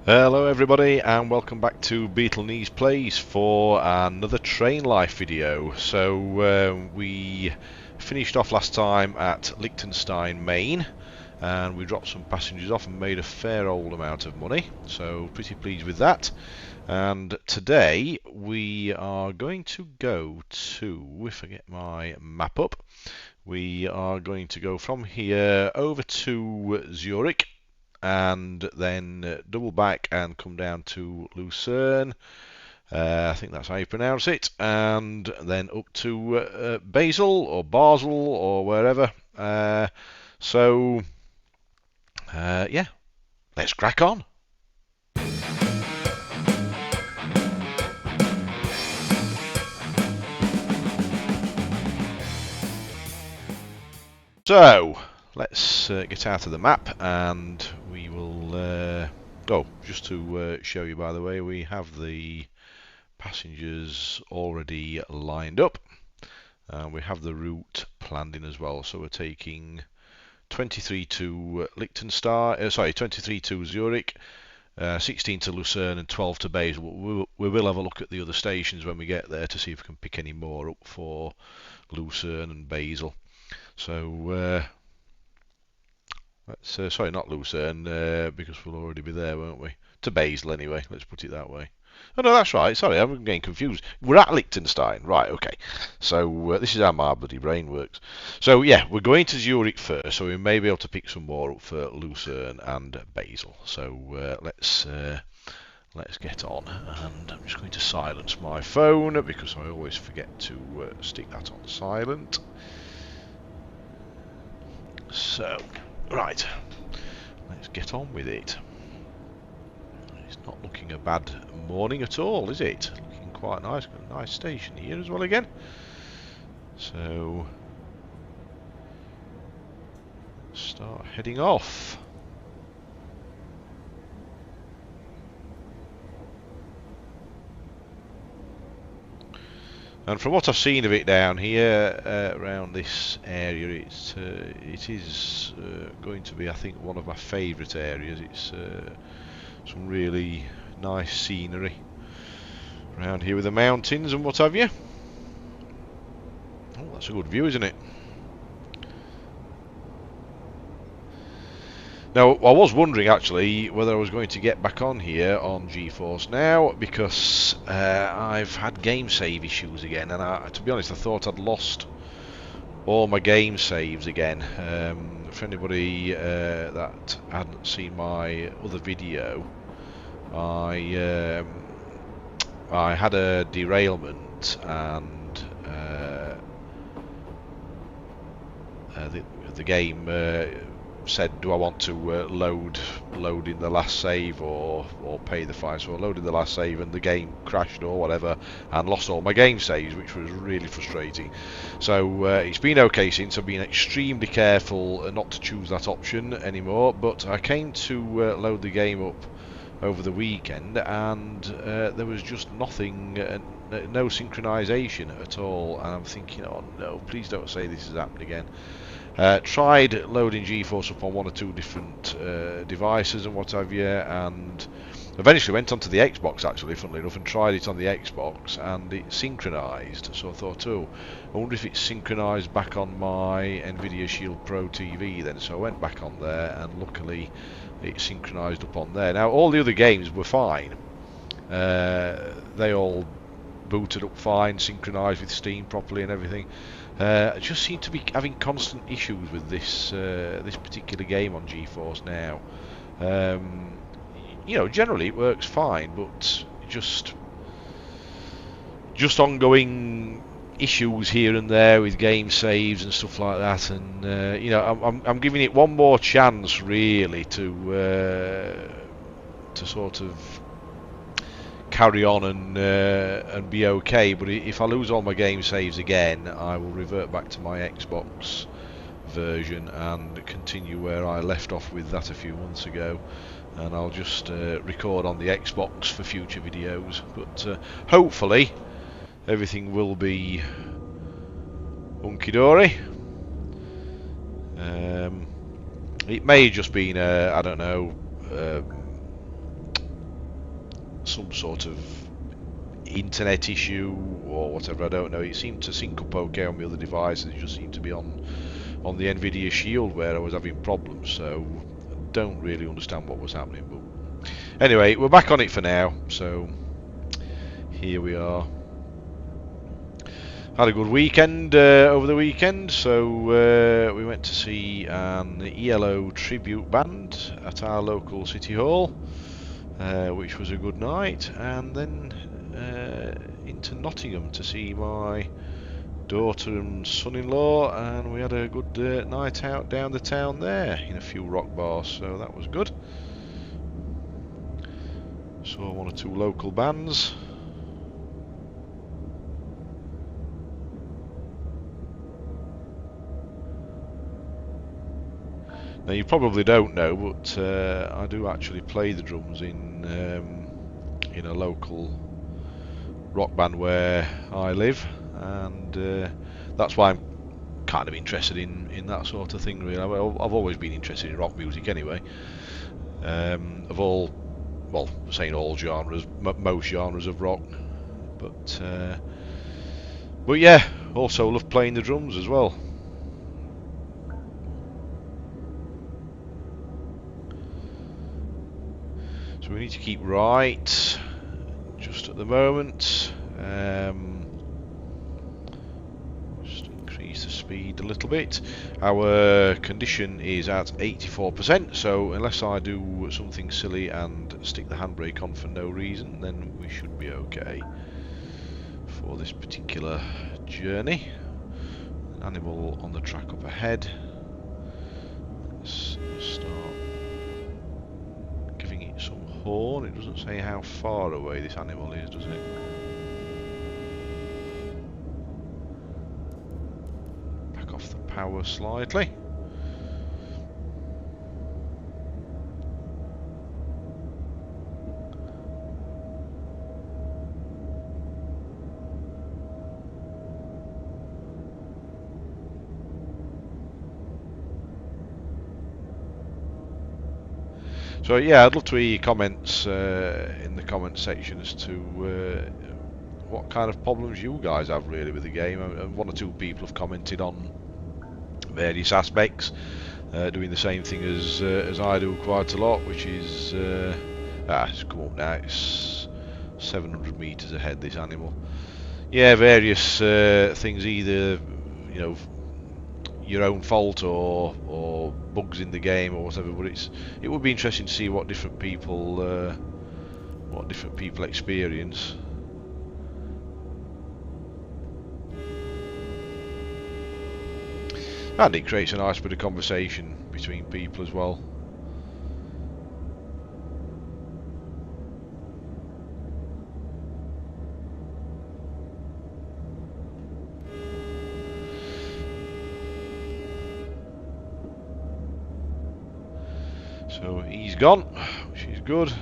Hello everybody and welcome back to Beetle Knees Plays for another train life video. So we finished off last time at Liechtenstein, Maine, and we dropped some passengers off and made a fair old amount of money, so pretty pleased with that. And today we are going to go to, if I get my map up, we are going to go from here over to Zurich and then double back and come down to Lucerne. I think that's how you pronounce it, and then up to Basel or Basel or wherever. Yeah, let's crack on. So let's get out of the map and we will go. Just to show you, by the way, we have the passengers already lined up. We have the route planned in as well, so we're taking 23 to Liechtenstein, 23 to Zurich, 16 to Lucerne and 12 to Basel. We will have a look at the other stations when we get there to see if we can pick any more up for Lucerne and Basel. So sorry, not Lucerne, because we'll already be there, won't we? To Basel anyway, let's put it that way. Oh no, that's right. Sorry, I'm getting confused. We're at Liechtenstein, right? Okay. So this is how my bloody brain works. So yeah, we're going to Zurich first, so we may be able to pick some more up for Lucerne and Basel. So let's get on, and I'm just going to silence my phone because I always forget to stick that on silent. So right, let's get on with it. It's not looking a bad morning at all, is it? Looking quite nice. Got a nice station here as well again. So start heading off. And from what I've seen of it down here, around this area, it is going to be, I think, one of my favourite areas. It's some really nice scenery around here with the mountains and what have you. Oh, that's a good view, isn't it? Now, I was wondering actually whether I was going to get back on here on GeForce now, because I've had game save issues again, and to be honest, I thought I'd lost all my game saves again. For anybody that hadn't seen my other video, I had a derailment, and the game said, do I want to load in the last save or pay the fine? So I loaded the last save and the game crashed or whatever and lost all my game saves, which was really frustrating. So it's been okay since. I've been extremely careful not to choose that option anymore, but I came to load the game up over the weekend and there was just nothing, no synchronization at all, and I'm thinking, oh no, please don't say this has happened again. Tried loading GeForce up on one or two different devices and what have you, and eventually went onto the Xbox actually, funnily enough, and tried it on the Xbox, and it synchronized. So I thought, oh, I wonder if it's synchronized back on my Nvidia Shield Pro TV then. So I went back on there, and luckily it synchronized up on there. Now all the other games were fine. They all booted up fine, synchronized with Steam properly and everything. I just seem to be having constant issues with this this particular game on GeForce now. You know, generally it works fine, but just ongoing issues here and there with game saves and stuff like that. And you know, I'm giving it one more chance really to sort of carry on and be okay, but if I lose all my game saves again, I will revert back to my Xbox version and continue where I left off with that a few months ago, and I'll just record on the Xbox for future videos. But hopefully everything will be hunky-dory. It may have just been I don't know, some sort of internet issue or whatever, I don't know. It seemed to sync up okay on the other devices. It just seemed to be on the Nvidia Shield where I was having problems, so I don't really understand what was happening. But anyway, we're back on it for now, so here we are. Had a good weekend over the weekend, so we went to see an ELO tribute band at our local city hall, which was a good night, and then into Nottingham to see my daughter and son-in-law, and we had a good night out down the town there in a few rock bars, so that was good. Saw one or two local bands. Now you probably don't know, but I do actually play the drums in a local rock band where I live, and that's why I'm kind of interested in that sort of thing. Really, I've always been interested in rock music anyway. Of all, well, saying all genres, most genres of rock, but yeah, also love playing the drums as well. So we need to keep right just at the moment. Just increase the speed a little bit. Our condition is at 84%, so unless I do something silly and stick the handbrake on for no reason, then we should be okay for this particular journey. An animal on the track up ahead. Let's start giving it some horn. It doesn't say how far away this animal is, does it? Back off the power slightly. So yeah, I'd love to hear your comments in the comment section as to what kind of problems you guys have really with the game. One or two people have commented on various aspects, doing the same thing as I do quite a lot, which is it's come up now. It's 700 meters ahead, this animal. Yeah, various things, either your own fault or bugs in the game or whatever, but it would be interesting to see what different people experience. And it creates a nice bit of conversation between people as well. So he's gone, which is good.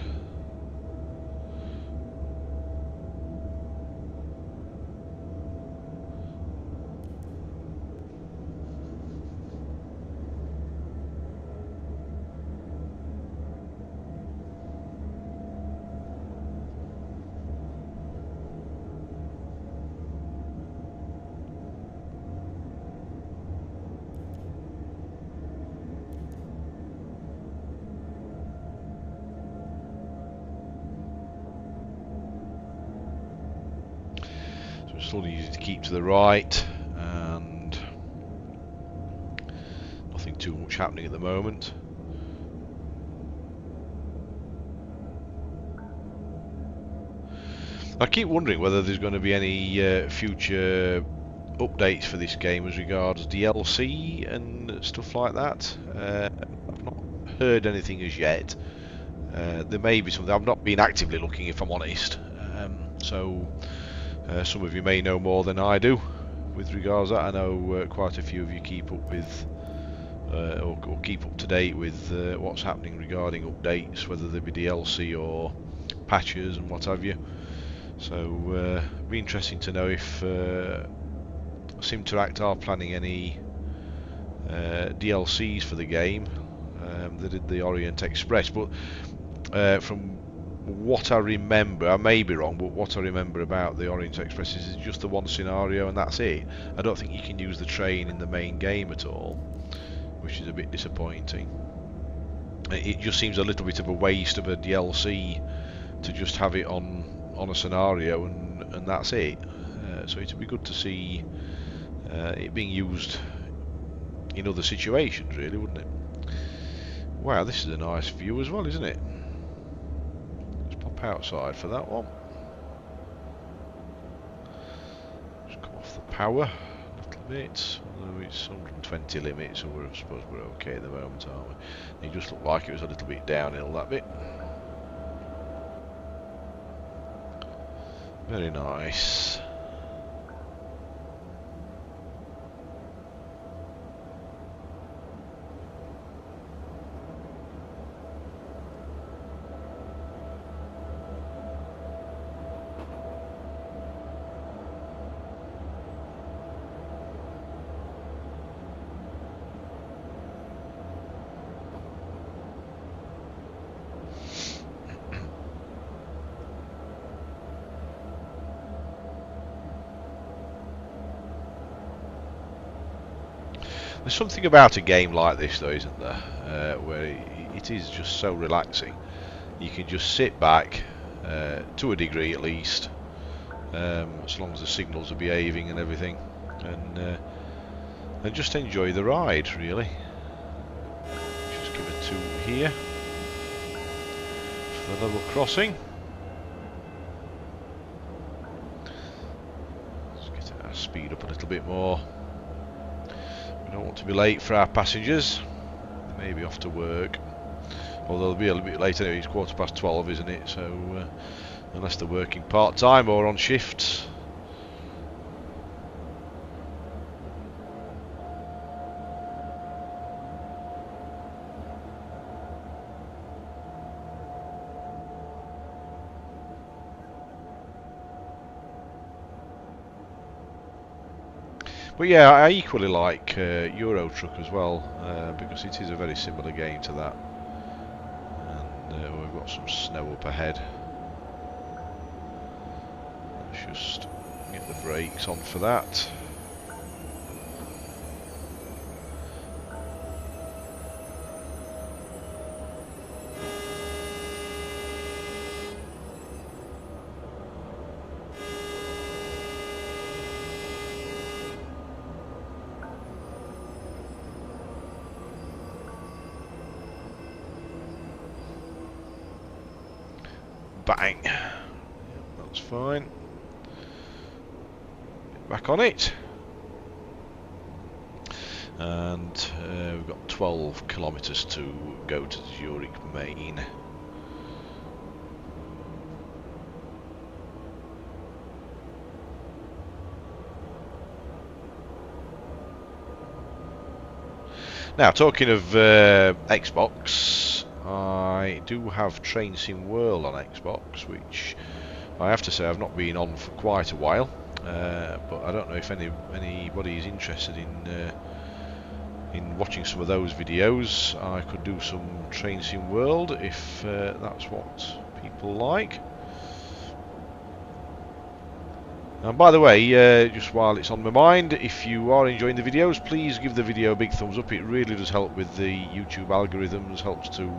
Slowly easy to keep to the right, and nothing too much happening at the moment. I keep wondering whether there's going to be any future updates for this game as regards DLC and stuff like that. I've not heard anything as yet. There may be something. I've not been actively looking, if I'm honest. So some of you may know more than I do with regards to that. I know quite a few of you keep up with or keep up to date with what's happening regarding updates, whether they be DLC or patches and what have you. So it'd be interesting to know if Simteract are planning any DLCs for the game. They did the Orient Express, but from what I remember, I may be wrong, but what I remember about the Orient Express is just the one scenario and that's it. I don't think you can use the train in the main game at all, which is a bit disappointing. It just seems a little bit of a waste of a DLC to just have it on a scenario and that's it. So it'd be good to see it being used in other situations, really, wouldn't it? Wow, this is a nice view as well, isn't it? Let's pop outside for that one. Just come off the power a little bit. Although it's 120 limit, so I suppose we're okay at the moment, aren't we? It just looked like it was a little bit downhill, that bit. Very nice. There's something about a game like this, though, isn't there? Where it is just so relaxing. You can just sit back, to a degree at least, as long as the signals are behaving and everything, and just enjoy the ride, really. Just give a 2 here for the level crossing. Let's get our speed up a little bit more. We don't want to be late for our passengers. They may be off to work. Although they'll be a little bit late anyway, it's 12:15, isn't it? So, unless they're working part-time or on shifts. But yeah, I equally like Euro Truck as well, because it is a very similar game to that. And we've got some snow up ahead. Let's just get the brakes on for that. Bang. That's fine. Back on it. And we've got 12 kilometres to go to Zurich Main. Now, talking of Xbox, I do have Train Sim World on Xbox, which I have to say I've not been on for quite a while, but I don't know if anybody is interested in watching some of those videos. I could do some Train Sim World if that's what people like. And by the way, just while it's on my mind, if you are enjoying the videos, please give the video a big thumbs up. It really does help with the YouTube algorithms, helps to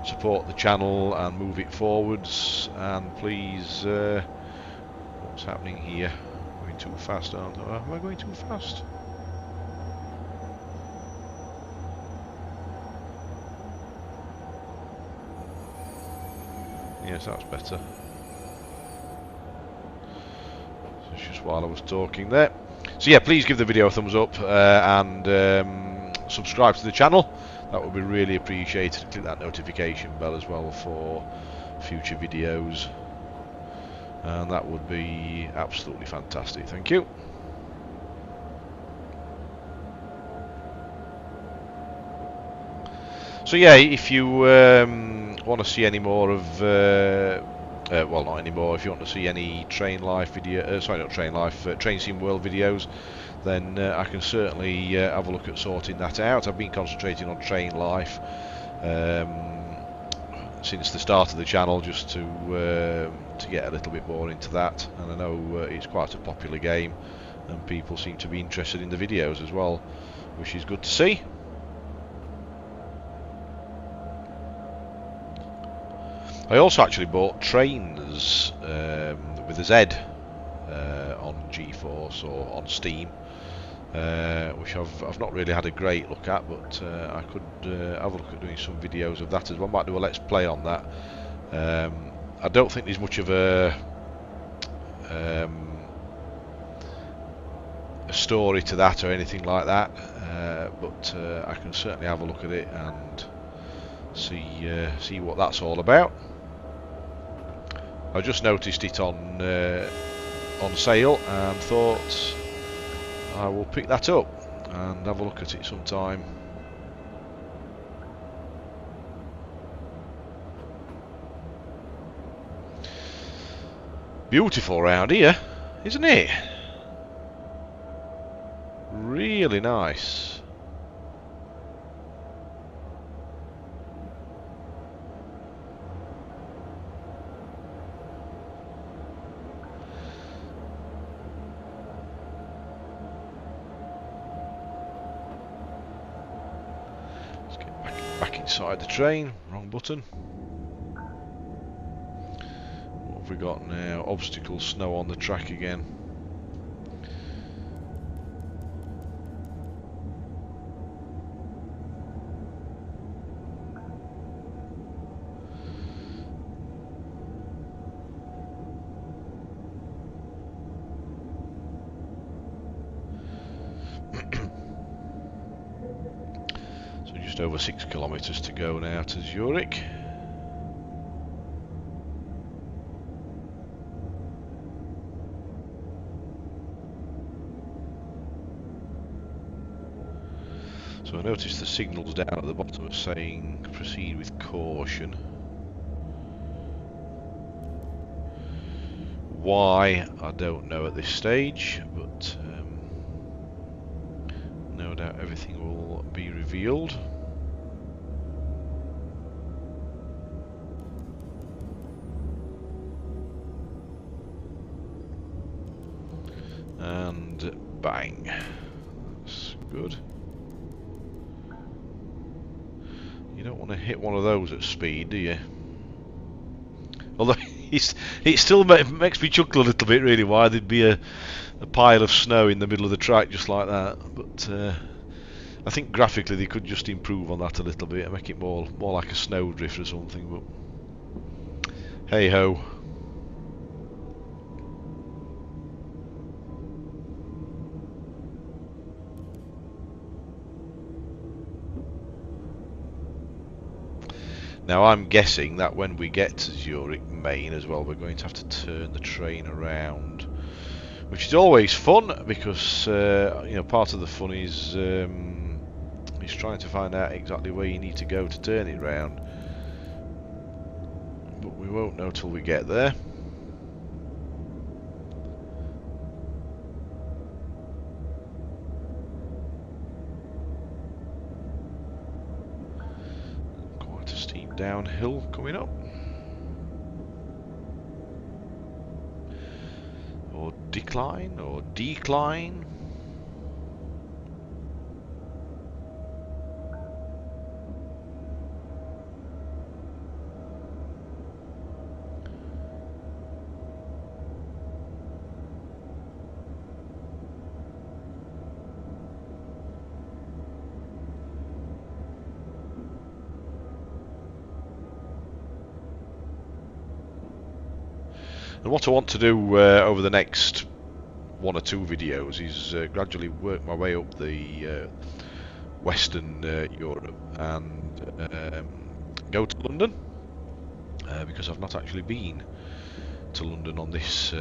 support the channel and move it forwards. And please, what's happening here? Going too fast, aren't I? Am I going too fast? Yes, that's better. Just while I was talking there. So yeah, please give the video a thumbs up and subscribe to the channel. That would be really appreciated. Click that notification bell as well for future videos, and that would be absolutely fantastic. Thank you. So yeah, if you want to see any more of well, not anymore. If you want to see any Train Life video, sorry, not Train Life, Train Sim World videos, then I can certainly have a look at sorting that out. I've been concentrating on Train Life, since the start of the channel, just to get a little bit more into that. And I know it's quite a popular game, and people seem to be interested in the videos as well, which is good to see. I also actually bought Trains with a Z on GeForce or on Steam, which I've not really had a great look at, but I could have a look at doing some videos of that as well. Might do a let's play on that. I don't think there's much of a story to that or anything like that, but I can certainly have a look at it and see what that's all about. I just noticed it on sale and thought I will pick that up and have a look at it sometime. Beautiful round here, isn't it? Really nice. Let's get back inside the train. Wrong button. What have we got now? Obstacle snow on the track again. Just over 6 kilometres to go now to Zurich. So I noticed the signals down at the bottom are saying proceed with caution. Why, I don't know at this stage, but no doubt everything will be revealed. And bang. That's good. You don't want to hit one of those at speed, do you? Although it still makes me chuckle a little bit, really, why there'd be a pile of snow in the middle of the track just like that. But I think graphically they could just improve on that a little bit and make it more like a snowdrift or something. But hey ho. Now I'm guessing that when we get to Zurich Main as well, we're going to have to turn the train around, which is always fun because you know, part of the fun is trying to find out exactly where you need to go to turn it round. But we won't know till we get there. Downhill coming up, or decline, or decline. And what I want to do over the next 1 or 2 videos is gradually work my way up the Western Europe and go to London, because I've not actually been to London on this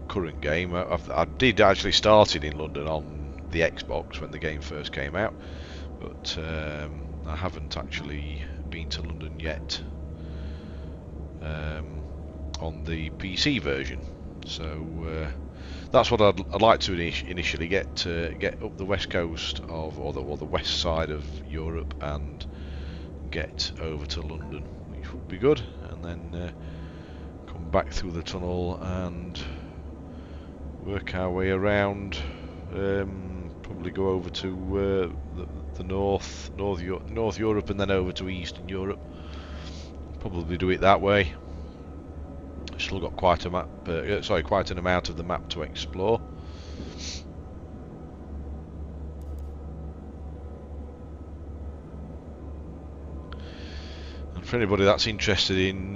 current game. I did actually started in London on the Xbox when the game first came out, but I haven't actually been to London yet on the PC version. So that's what I'd like to initially get up the west coast of, or the west side of Europe, and get over to London, which which would be good, and then come back through the tunnel and work our way around. Probably go over to the North Europe, and then over to Eastern Europe. Probably do it that way. Still got quite a map, quite an amount of the map to explore. And for anybody that's interested in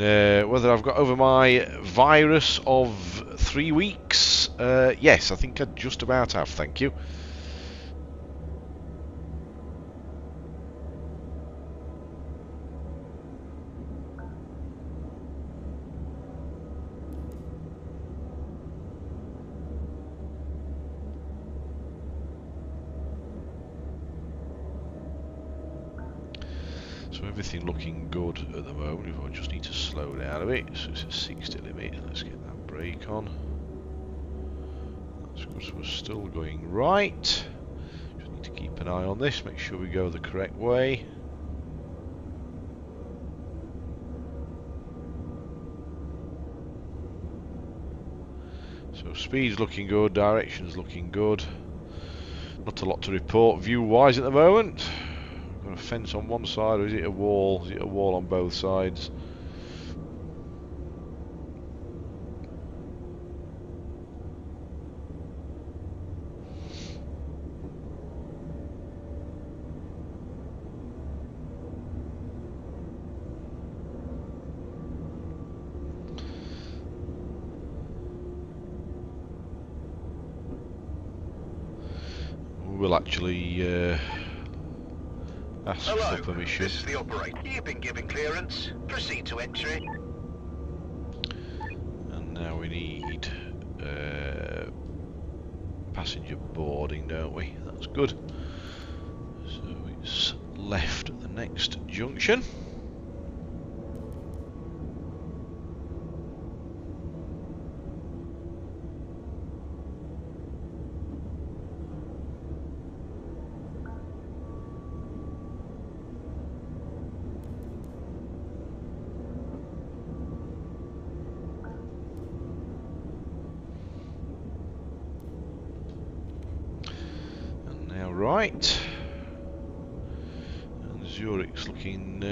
whether I've got over my virus of 3 weeks, yes, I think I just about have, thank you. So everything looking good at the moment. I just need to slow down a bit. So it's a 60 limit. Let's get that brake on. That's good. So we're still going right. Just need to keep an eye on this. Make sure we go the correct way. So speed's looking good. Direction's looking good. Not a lot to report view-wise at the moment. Got a fence on one side, or is it a wall? Is it a wall on both sides? We'll actually ask Hello, for permission. this is the operator. You've been given clearance. Proceed to entry. And now we need passenger boarding, don't we? That's good. So it's left at the next junction. Right, and Zurich's looking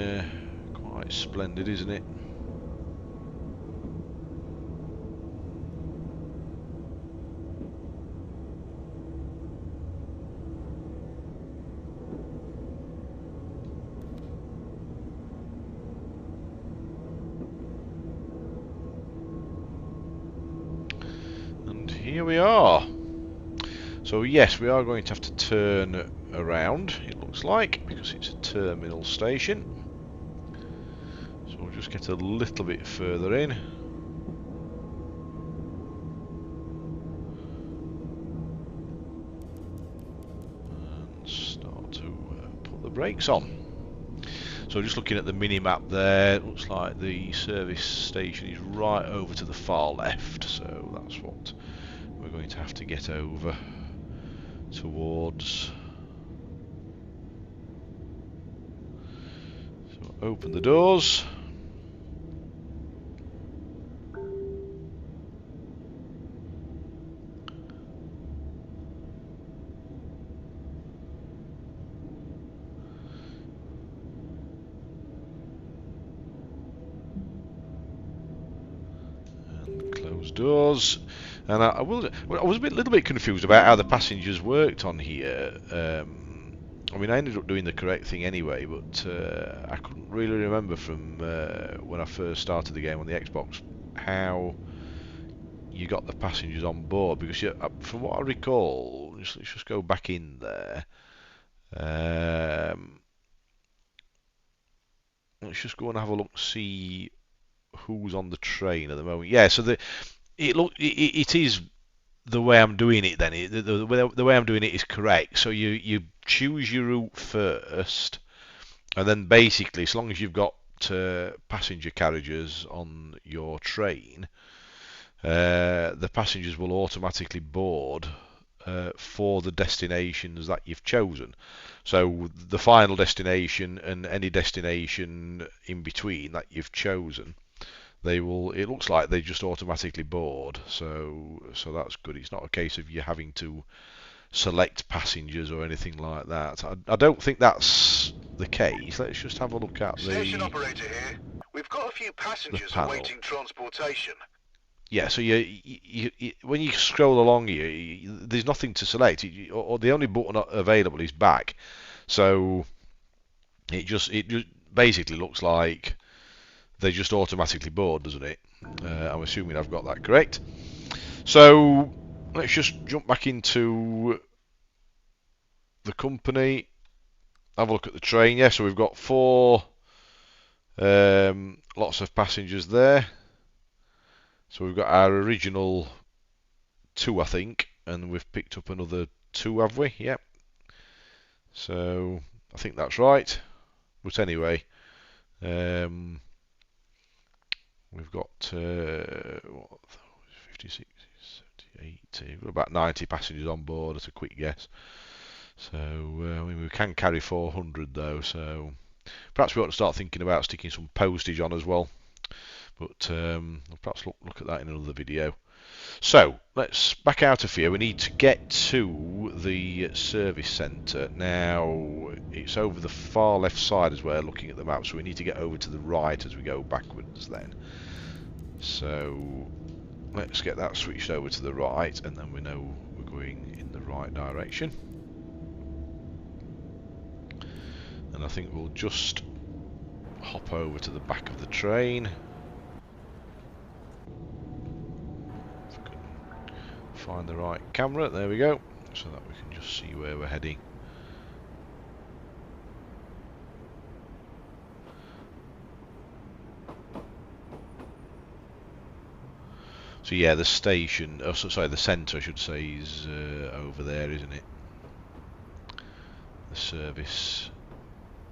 quite splendid, isn't it? And here we are. So yes, we are going to have to turn around, it looks like, because it's a terminal station. So we'll just get a little bit further in. And start to put the brakes on. So just looking at the mini-map there, it looks like the service station is right over to the far left. So that's what we're going to have to get over towards. So open the doors. And close doors. And I was a little bit confused about how the passengers worked on here. I mean, I ended up doing the correct thing anyway, but I couldn't really remember from when I first started the game on the Xbox how you got the passengers on board. Because from what I recall, let's just go back in there. Let's just go and have a look, see who's on the train at the moment. Yeah, so it is the way I'm doing it then. The way I'm doing it is correct. So you choose your route first, and then basically, as long as you've got passenger carriages on your train, the passengers will automatically board for the destinations that you've chosen. So the final destination and any destination in between that you've chosen, they will. It looks like they just automatically board. So that's good. It's not a case of you having to select passengers or anything like that. I don't think that's the case. Let's just have a look at Station operator here. We've got a few passengers awaiting transportation. Yeah, so you when you scroll along here, there's nothing to select, or the only button available is back. So it just basically looks like they just automatically board, doesn't it? I'm assuming I've got that correct. So let's just jump back into the company. Have a look at the train. Yeah, so we've got 4 lots of passengers there. So we've got our original 2, I think, and we've picked up another 2, have we? Yep. So I think that's right. But anyway, we've got 56, 70, 80. We've got about 90 passengers on board at a quick guess. So I mean, we can carry 400 though. So perhaps we ought to start thinking about sticking some postage on as well. But I'll perhaps look at that in another video. So let's back out of here. We need to get to the service centre. Now it's over the far left side as we're looking at the map, so we need to get over to the right as we go backwards then. So let's get that switched over to the right, and then we know we're going in the right direction. And I think we'll just hop over to the back of the train. Find the right camera, there we go, so that we can just see where we're heading. So yeah, the station, oh, sorry, the centre I should say, is over there, isn't it? The service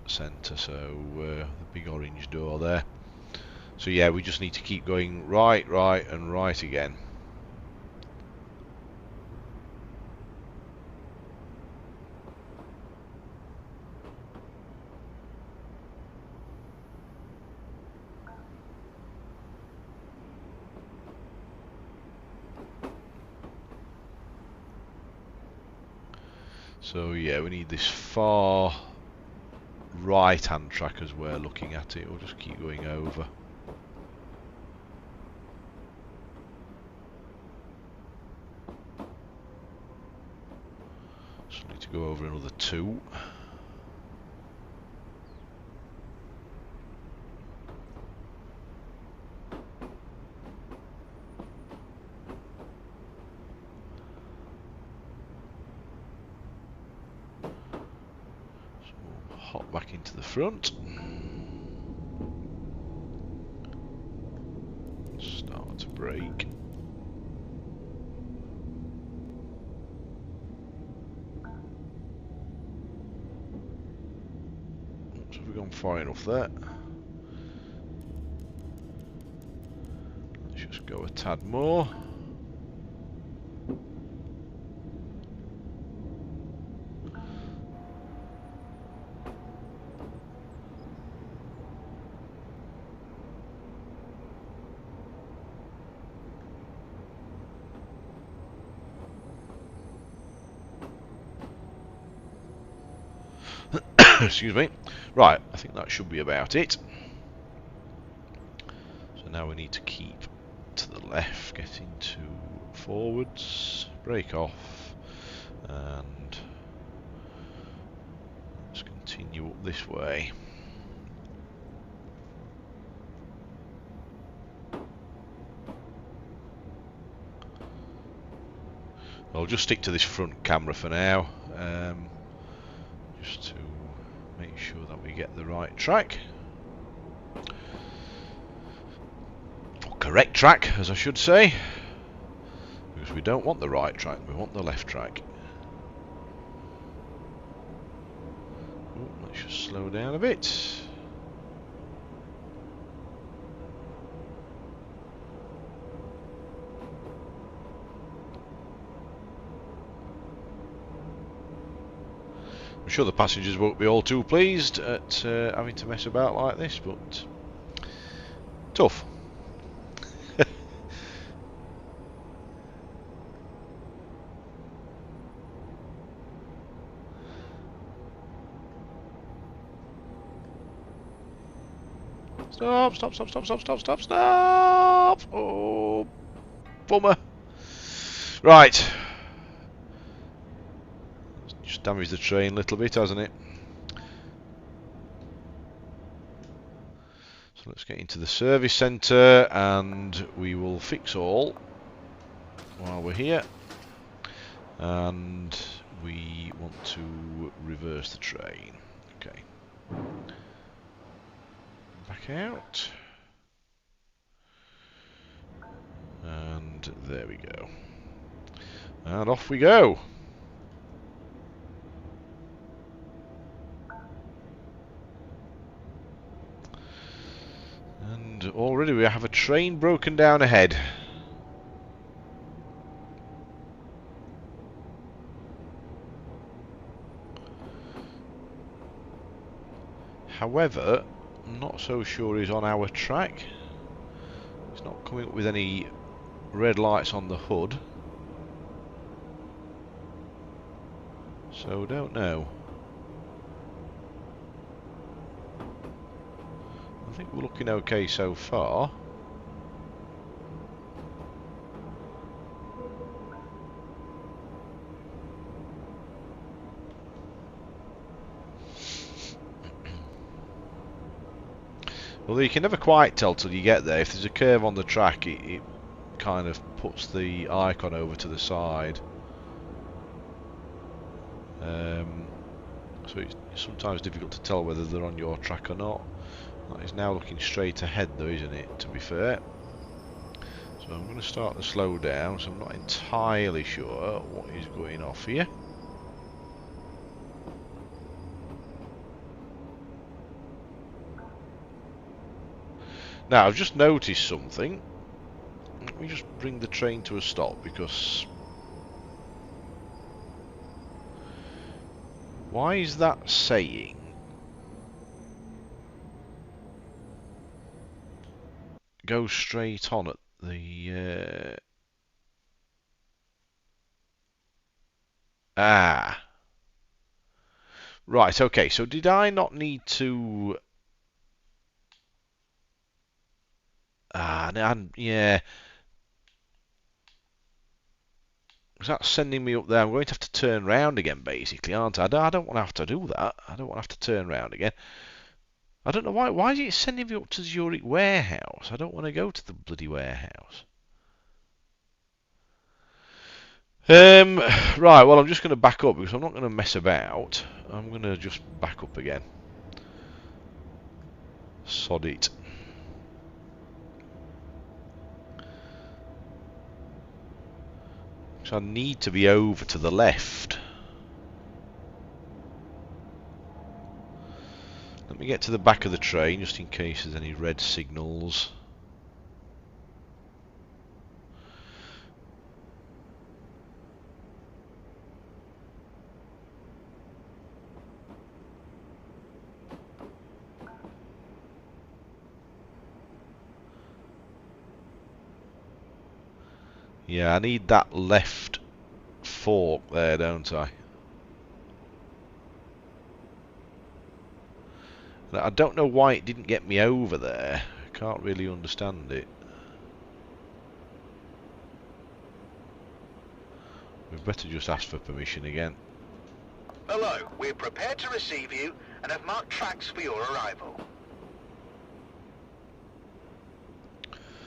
centre, so the big orange door there. So yeah, we just need to keep going right, right and right again. So yeah, we need this far right hand track as we're looking at it. We'll just keep going over. So we need to go over another 2. Hop back into the front. Start to brake. Oops, have we gone far enough there? Let's just go a tad more. Excuse me. Right, I think that should be about it. So now we need to keep to the left, get into forwards, brake off, and let's continue up this way. I'll just stick to this front camera for now, just to make sure that we get the right track. Or correct track, as I should say. Because we don't want the right track, we want the left track. Ooh, let's just slow down a bit. I'm sure the passengers won't be all too pleased at having to mess about like this, but tough. Stop, stop, stop, stop, stop, stop, stop, stop! Oh, bummer. Right. Just damaged the train a little bit, hasn't it? So let's get into the service centre and we will fix all while we're here. And we want to reverse the train. Okay. Back out. And there we go. And off we go. And already we have a train broken down ahead. However, I'm not so sure he's on our track. He's not coming up with any red lights on the hood. So don't know. I think we're looking okay so far. Although you can never quite tell till you get there. If there's a curve on the track, it kind of puts the icon over to the side. So it's sometimes difficult to tell whether they're on your track or not. That is now looking straight ahead though, isn't it, to be fair? So I'm going to start to slow down, so I'm not entirely sure what is going off here. Now, I've just noticed something. Let me just bring the train to a stop, because... why is that saying... go straight on at the... Ah. Right, okay, so did I not need to... yeah... because that's sending me up there. I'm going to have to turn round again, basically, aren't I? I don't want to have to do that. I don't want to have to turn round again. I don't know why. Why is it sending me up to the Zurich warehouse? I don't want to go to the bloody warehouse. Right, well, I'm just going to back up because I'm not going to mess about. I'm going to just back up again. Sod it. So I need to be over to the left. Let me get to the back of the train just in case there's any red signals. Yeah, I need that left fork there, don't I? I don't know why it didn't get me over there. I can't really understand it. We'd better just ask for permission again. Hello, we're prepared to receive you and have marked tracks for your arrival.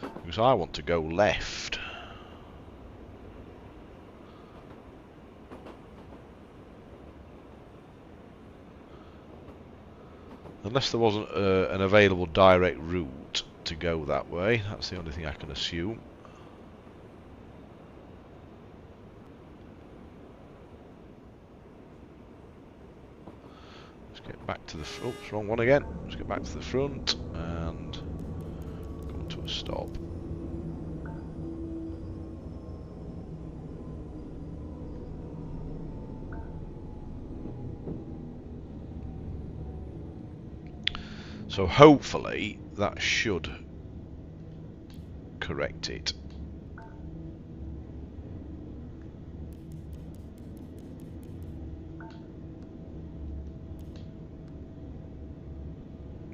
Because I want to go left. Unless there wasn't an available direct route to go that way. That's the only thing I can assume. Let's get back to the... oops, wrong one again. Let's get back to the front and come to a stop. So hopefully that should correct it.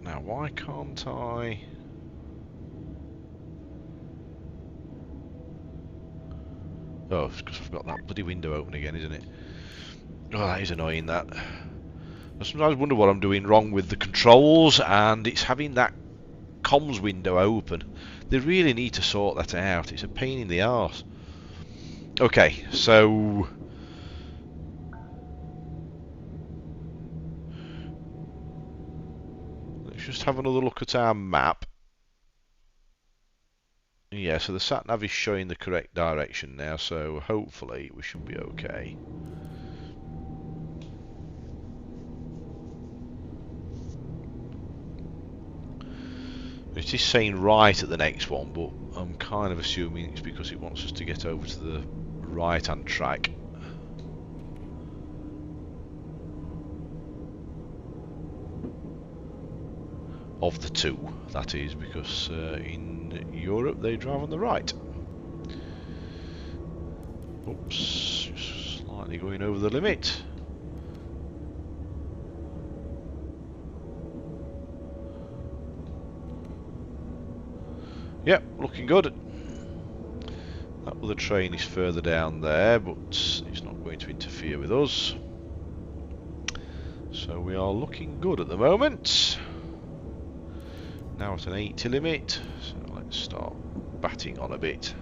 Now why can't I... Oh, it's because I've got that bloody window open again, isn't it? Oh, that is annoying, that. I sometimes wonder what I'm doing wrong with the controls, and it's having that comms window open. They really need to sort that out. It's a pain in the arse. Okay, so... let's just have another look at our map. Yeah, so the sat-nav is showing the correct direction now, so hopefully we should be okay. It is saying right at the next one, but I'm kind of assuming it's because it wants us to get over to the right-hand track. Of the two, that is, because in Europe they drive on the right. Oops, just slightly going over the limit. Yep, looking good. That other train is further down there, but it's not going to interfere with us. So we are looking good at the moment. Now at an 80 limit, so let's start batting on a bit.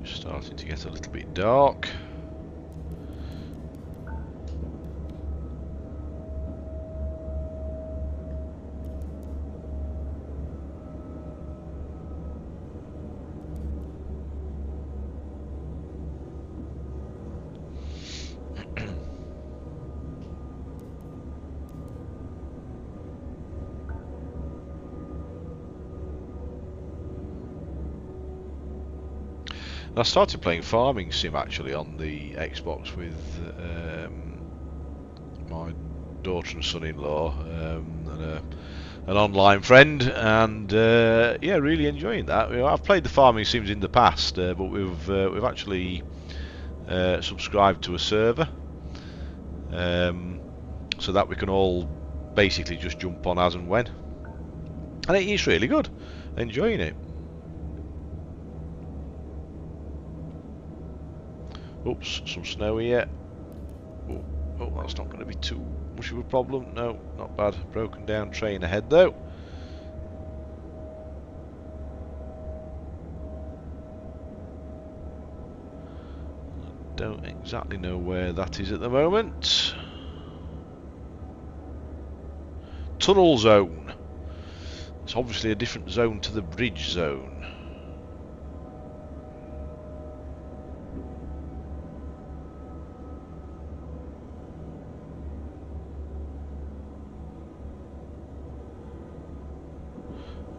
Starting to get a little bit dark. I started playing Farming Sim actually on the Xbox with my daughter and son-in-law and an online friend, and yeah, really enjoying that. You know, I've played the Farming Sims in the past, but we've actually subscribed to a server, so that we can all basically just jump on as and when, and it is really good. Enjoying it. Oops, some snow here. Oh, that's not going to be too much of a problem. No, not bad. Broken down train ahead though. I don't exactly know where that is at the moment. Tunnel zone. It's obviously a different zone to the bridge zone.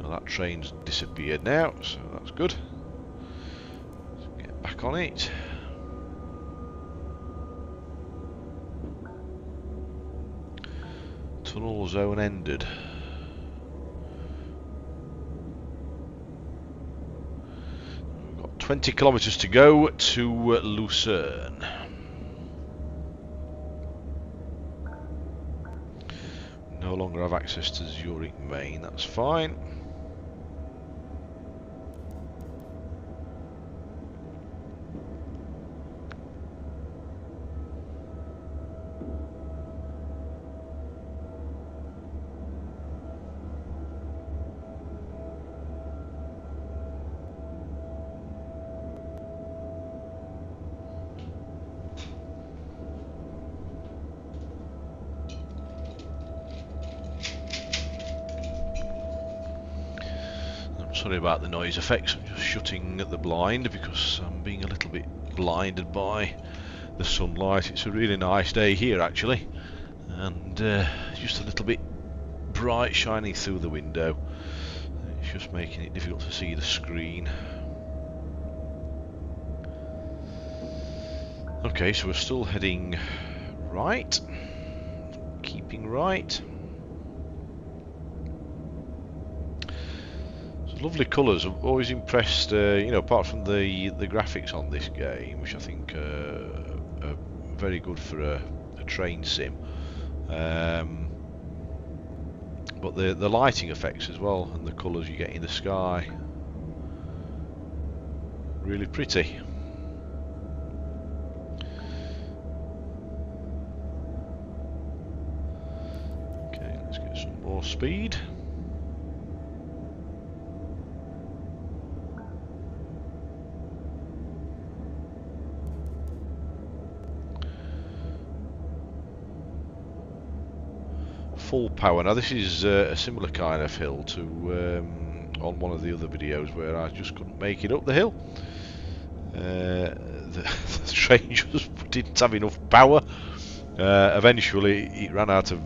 That train's disappeared now, so that's good. Let's get back on it. Tunnel zone ended. We've got 20 kilometres to go to Lucerne. No longer have access to Zurich Main, that's fine. Sorry about the noise effects, I'm just shutting the blind because I'm being a little bit blinded by the sunlight. It's a really nice day here actually. and just a little bit bright shining through the window. It's just making it difficult to see the screen. Okay, so we're still heading right, keeping right. So lovely colours. I'm always impressed, you know, apart from the graphics on this game, which I think are very good for a train sim. But the lighting effects as well, and the colours you get in the sky, really pretty. Okay, let's get some more speed. Full power. Now this is a similar kind of hill to on one of the other videos where I just couldn't make it up the hill. The train just didn't have enough power. Eventually it ran out of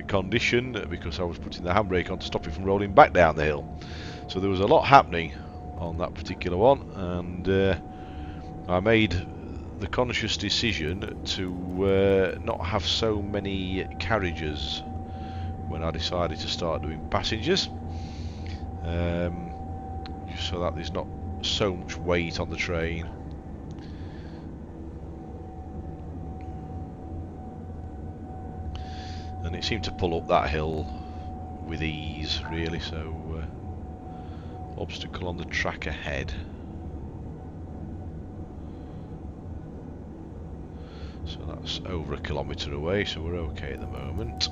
condition because I was putting the handbrake on to stop it from rolling back down the hill. So there was a lot happening on that particular one, and I made the conscious decision to not have so many carriages when I decided to start doing passengers, just so that there's not so much weight on the train. And it seemed to pull up that hill with ease, really, so obstacle on the track ahead. So that's over a kilometre away, so we're okay at the moment.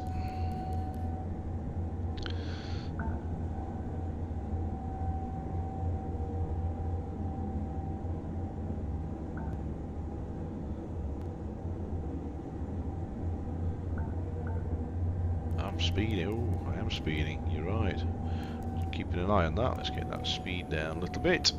I'm speeding. Oh, I am speeding. You're right. So keeping an eye on that. Let's get that speed down a little bit.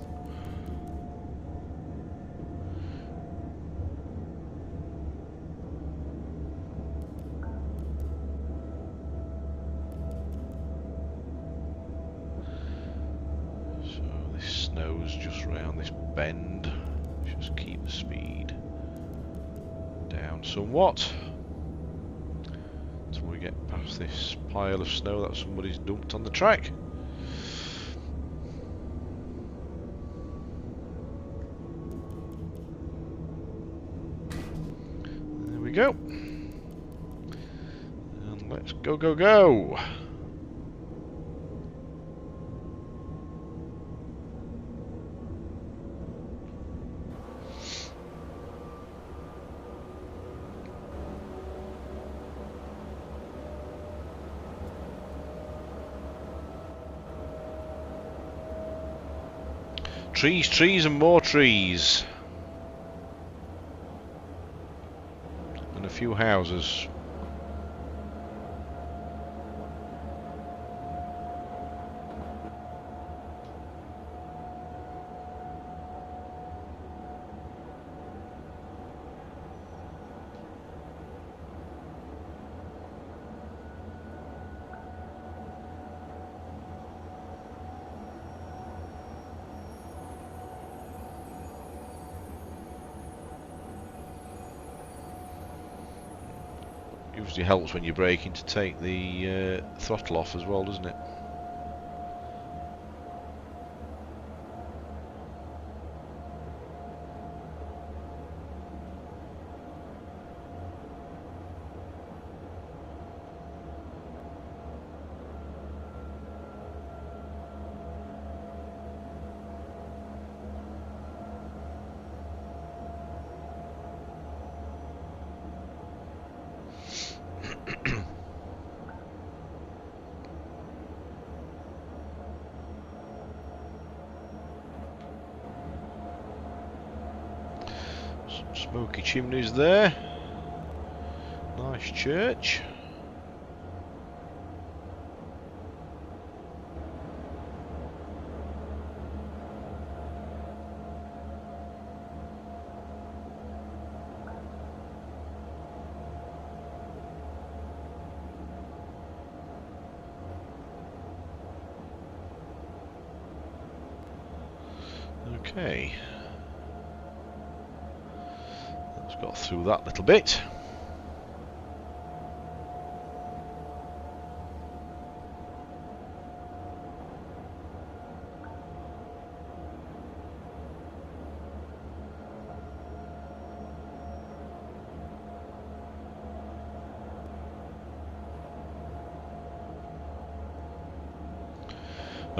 So this snow's just round this bend. Just keep the speed down somewhat until we get past this pile of snow that somebody's dumped on the track. There we go. And let's go, go, go. Trees, trees and more trees. And a few houses. Usually helps when you're braking to take the throttle off as well, doesn't it? Some smoky chimneys there. Nice church. Okay. Let's go through that little bit.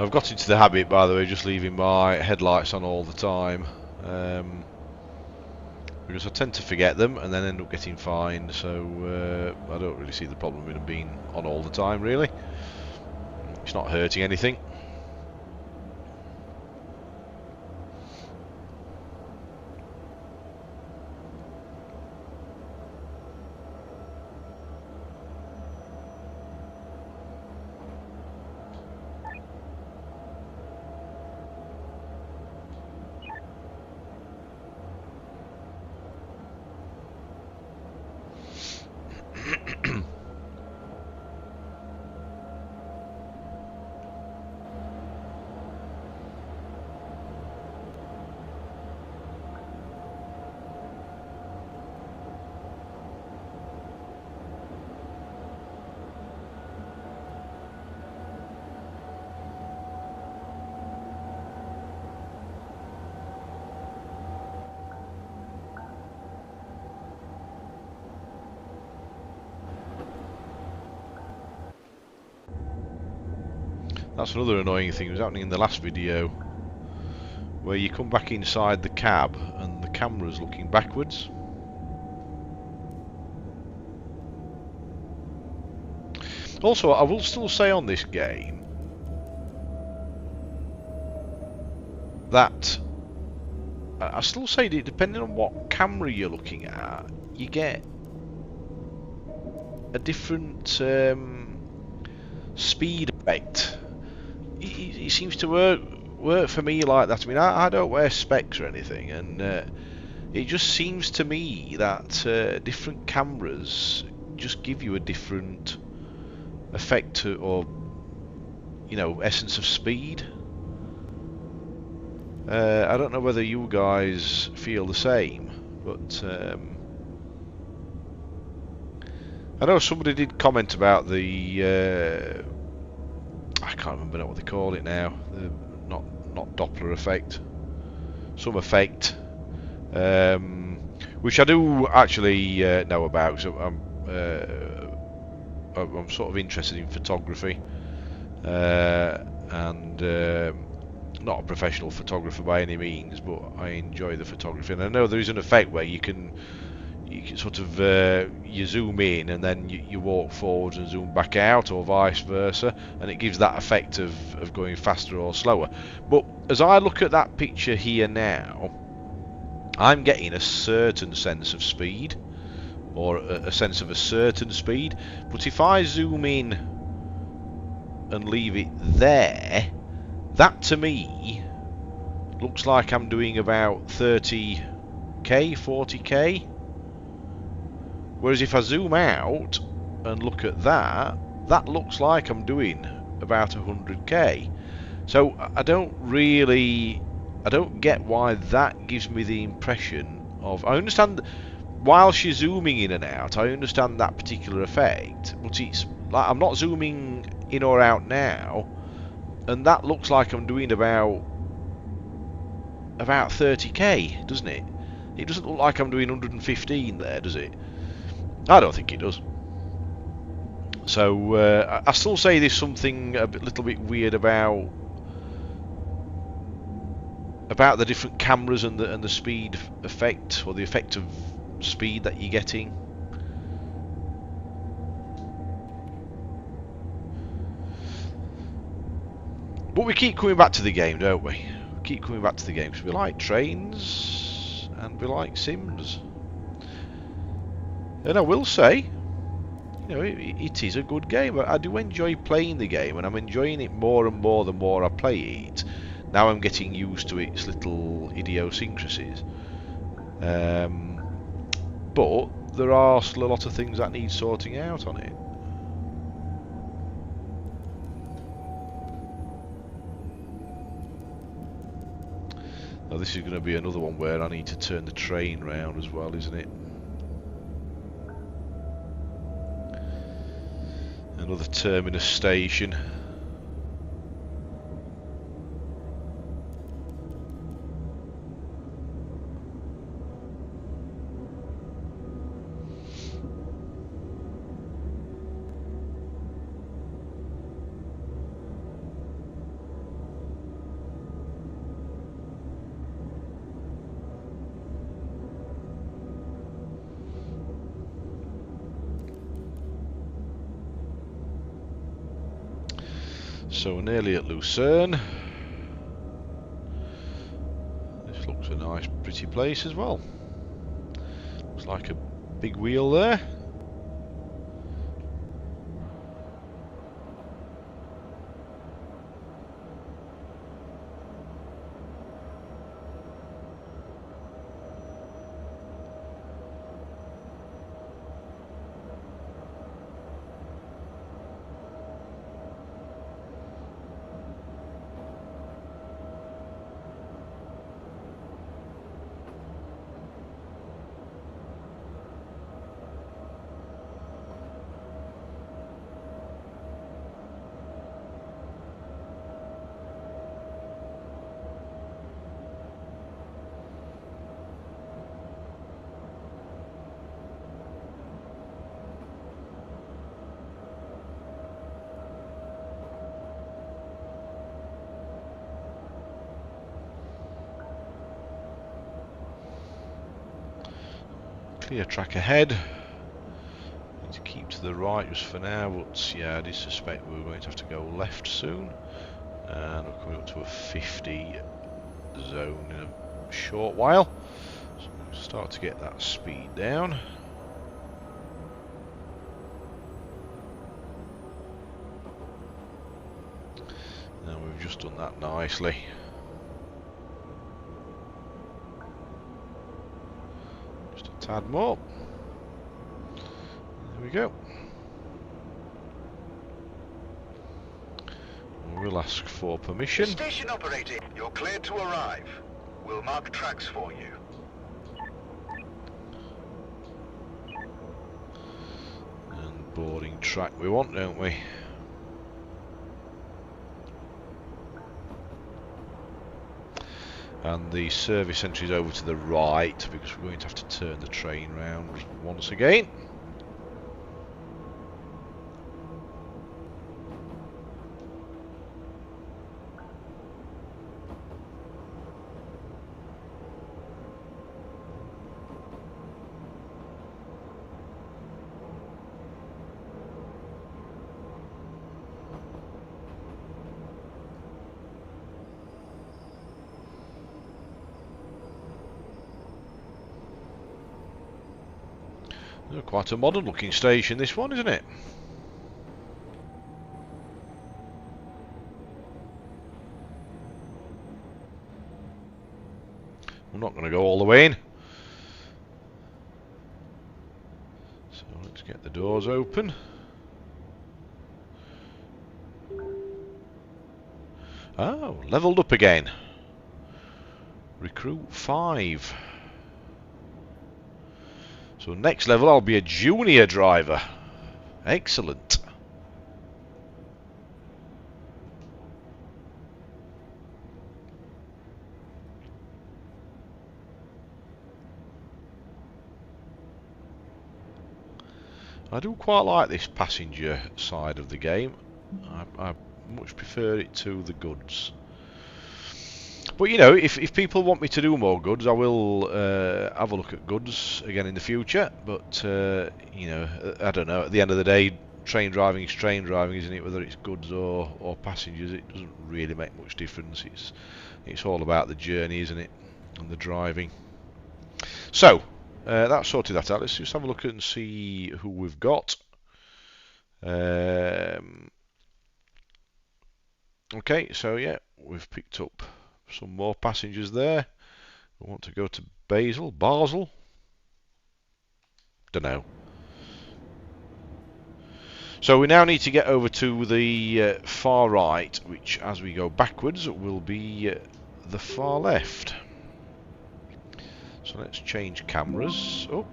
I've got into the habit, by the way, just leaving my headlights on all the time, because I tend to forget them and then end up getting fined, so I don't really see the problem with them being on all the time, really. It's not hurting anything. That's another annoying thing that was happening in the last video, where you come back inside the cab and the camera's looking backwards. Also, I will still say on this game that I still say that depending on what camera you're looking at, you get a different speed effect. It seems to work for me like that. I mean, I don't wear specs or anything, and it just seems to me that different cameras just give you a different effect to, or essence of speed. I don't know whether you guys feel the same, but I know somebody did comment about the I can't remember what they call it now. The not Doppler effect, some effect, which I do actually know about. So I'm sort of interested in photography, and not a professional photographer by any means, but I enjoy the photography, and I know there is an effect where you can sort of you zoom in and then you walk forwards and zoom back out, or vice versa, and it gives that effect of going faster or slower. But as I look at that picture here now, I'm getting a certain sense of speed, or a sense of a certain speed. But if I zoom in and leave it there, that to me looks like I'm doing about 30k, 40k. Whereas if I zoom out and look at that, that looks like I'm doing about 100k. So I don't get why that gives me the impression of... I understand while she's zooming in and out, I understand that particular effect, but it's like I'm not zooming in or out now, and that looks like I'm doing about 30k, doesn't it? It doesn't look like I'm doing 115 there, does it? I don't think it does. So I still say there's something a little bit weird about the different cameras and the speed effect, or the effect of speed that you're getting. But we keep coming back to the game, don't we? We keep coming back to the game because we like trains and we like sims. And I will say, it is a good game. I do enjoy playing the game, and I'm enjoying it more and more the more I play it. Now I'm getting used to its little idiosyncrasies. But there are still a lot of things that need sorting out on it. Now this is going to be another one where I need to turn the train round as well, isn't it? Another terminus station. So we're nearly at Lucerne. This looks a nice, pretty place as well. Looks like a big wheel there. Clear track ahead. Need to keep to the right just for now, but yeah, I did suspect we were going to have to go left soon. And we're coming up to a 50 zone in a short while. So we'll start to get that speed down. And we've just done that nicely. Just a tad more. There we go. We'll ask for permission. Station operator, you're cleared to arrive. We'll mark tracks for you. And boarding track we want, don't we? And the service entry is over to the right because we're going to have to turn the train round once again. Quite a modern looking station, this one, isn't it? I'm not going to go all the way in. So let's get the doors open. Oh, levelled up again. Recruit 5. So next level I'll be a junior driver. Excellent. I do quite like this passenger side of the game. I much prefer it to the goods. But you know, if people want me to do more goods, I will have a look at goods again in the future. But you know, I don't know. At the end of the day, train driving is train driving, isn't it? Whether it's goods or passengers, it doesn't really make much difference. It's all about the journey, isn't it, and the driving. So that sorted that out. Let's just have a look and see who we've got. Okay, so yeah, we've picked up some more passengers there. We want to go to Basel. Don't know. So we now need to get over to the far right, which as we go backwards will be the far left. So let's change cameras. Oh,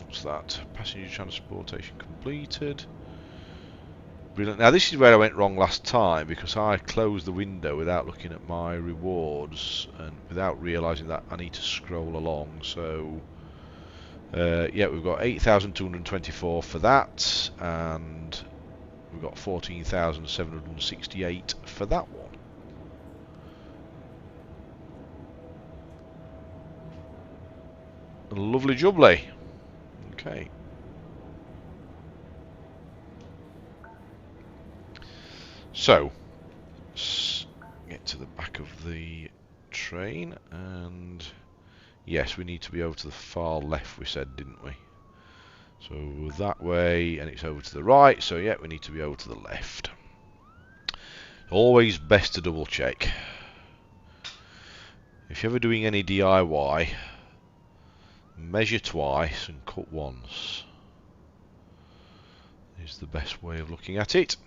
what's that? Passenger transportation completed. Brilliant. Now this is where I went wrong last time, because I closed the window without looking at my rewards and without realising that I need to scroll along. So yeah, we've got 8,224 for that, and we've got 14,768 for that one. Lovely jubbly. Okay. So, let's get to the back of the train, and yes, we need to be over to the far left, we said, didn't we? So that way, and it's over to the right, so yeah, we need to be over to the left. Always best to double check. If you're ever doing any DIY, measure twice and cut once is the best way of looking at it.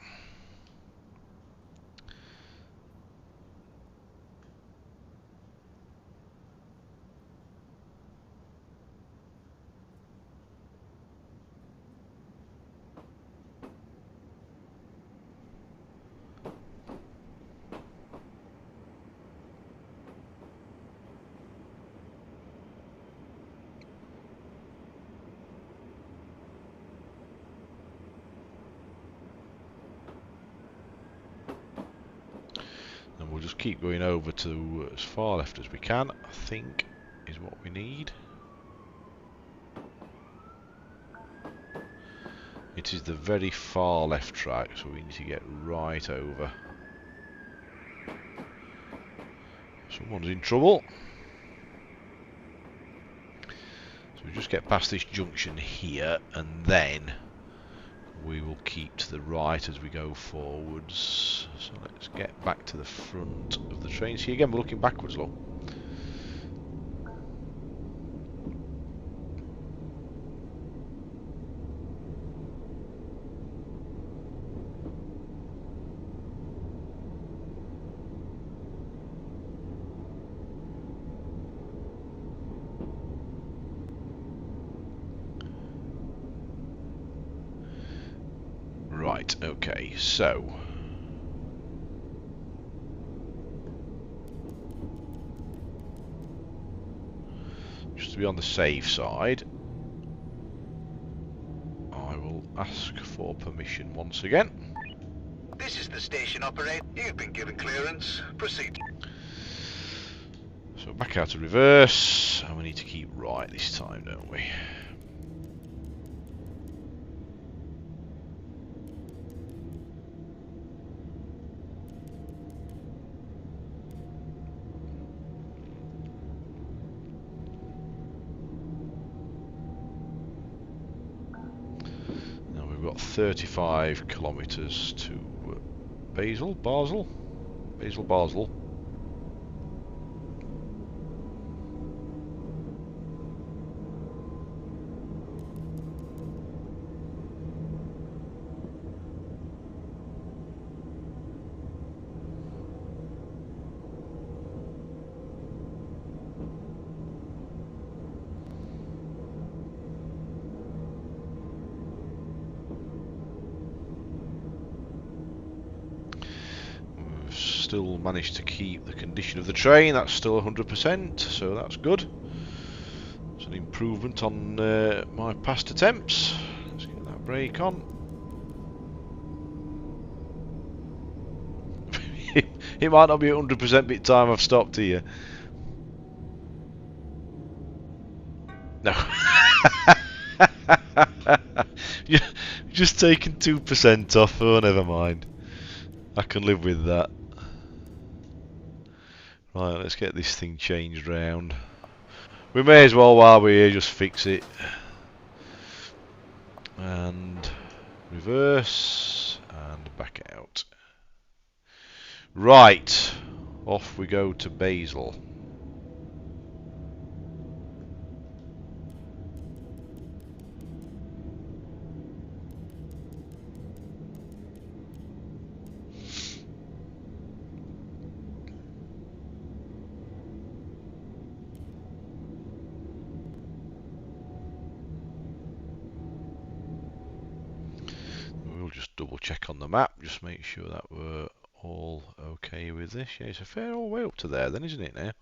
And we'll just keep going over to as far left as we can, I think is what we need. It is the very far left track, so we need to get right over. Someone's in trouble. So we just get past this junction here, and then we will keep to the right as we go forwards. So let's get back to the front of the train. See, again, we're looking backwards, look. Right, okay, so just to be on the safe side, I will ask for permission once again. This is the station operator. You've been given clearance. Proceed. So back out of reverse, and we need to keep right this time, don't we? Now we've got 35 kilometres to Basel. Still managed to keep the condition of the train. That's still 100%, so that's good. It's an improvement on my past attempts. Let's get that brake on. It might not be 100% bit time I've stopped here. No. Just taking 2% off. Oh, never mind. I can live with that. Right, let's get this thing changed round. We may as well, while we're here, just fix it. And reverse and back out. Right, off we go to Basel. check on the map, just make sure that we're all okay with this. Yeah, it's a fair old way up to there then, isn't it now?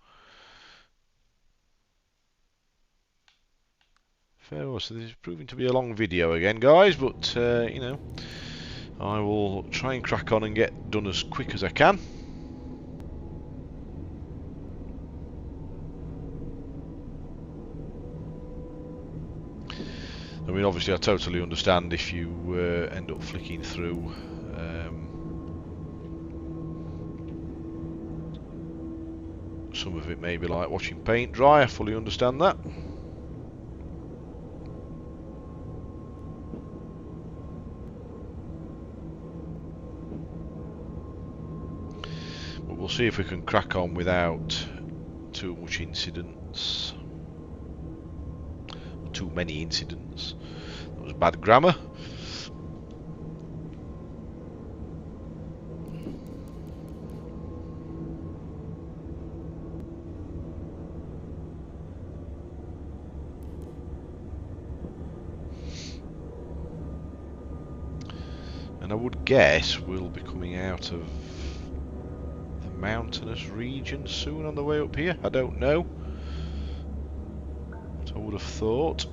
Fair old. So this is proving to be a long video again, guys, but you know, I will try and crack on and get done as quick as I can. I mean, obviously I totally understand if you end up flicking through some of it may be like watching paint dry. I fully understand that. But we'll see if we can crack on without too much incidents. Too many incidents. That was bad grammar. And I would guess we'll be coming out of the mountainous region soon on the way up here. I don't know. But I would have thought.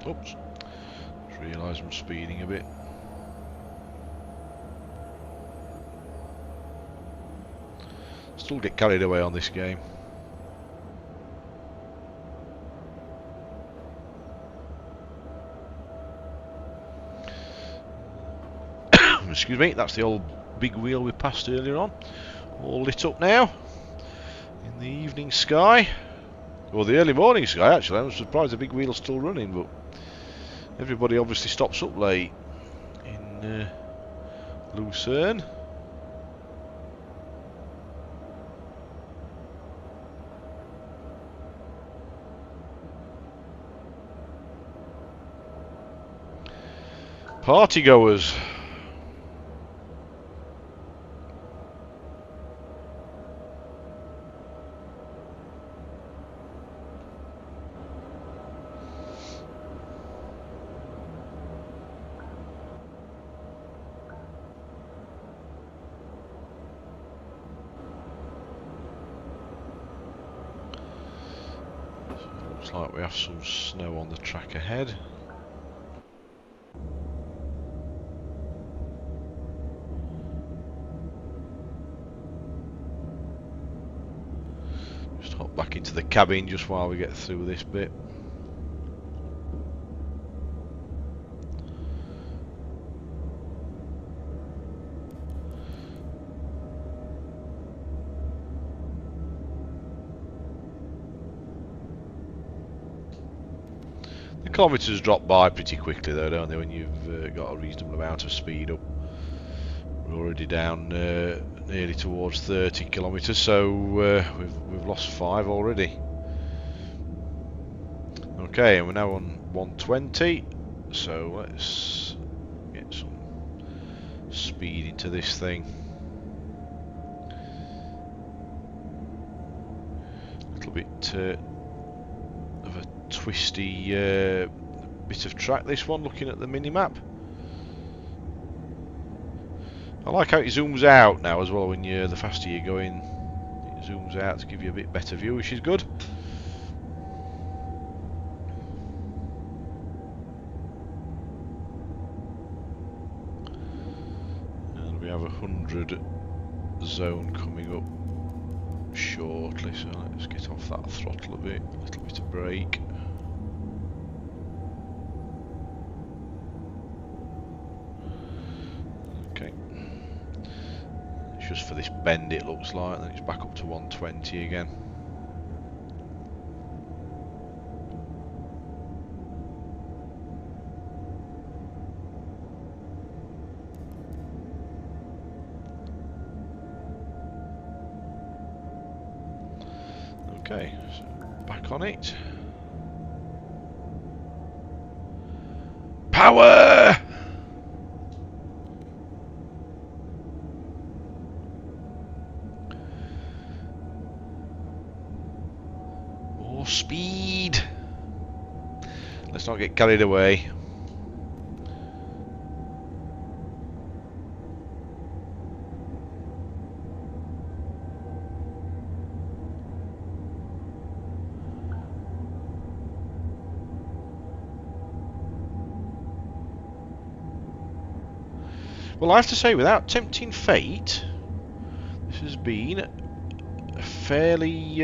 Oops, just realised I'm speeding a bit. Still get carried away on this game. Excuse me, that's the old big wheel we passed earlier on. All lit up now in the evening sky. Or the early morning sky, actually. I'm surprised the big wheel's still running, but everybody obviously stops up late in Lucerne. Party goers. Looks like we have some snow on the track ahead. Just hop back into the cabin just while we get through this bit. The kilometres drop by pretty quickly though, don't they, when you've got a reasonable amount of speed up. We're already down nearly towards 30 kilometres, so we've lost 5 already. Okay, and we're now on 120, so let's get some speed into this thing. A little bit of a twisty bit of track, this one, looking at the mini-map. I like how it zooms out now as well when the faster you're going. It zooms out to give you a bit better view, which is good. And we have 100 zone coming up shortly, so let's get off that throttle a bit, a little bit of brake. Okay. Just for this bend it looks like, and then it's back up to 120 again. Okay, so back on it. Power! More speed! Let's not get carried away. Well, I have to say, without tempting fate, this has been a fairly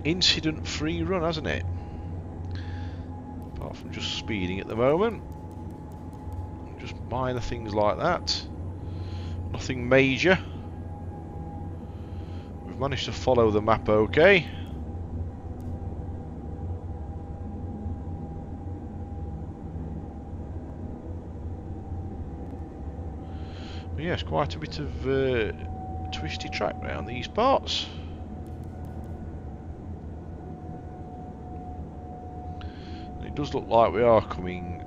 incident-free run, hasn't it? Apart from just speeding at the moment. Just minor things like that. Nothing major. We've managed to follow the map okay. But yes, quite a bit of twisty track round these parts. And it does look like we are coming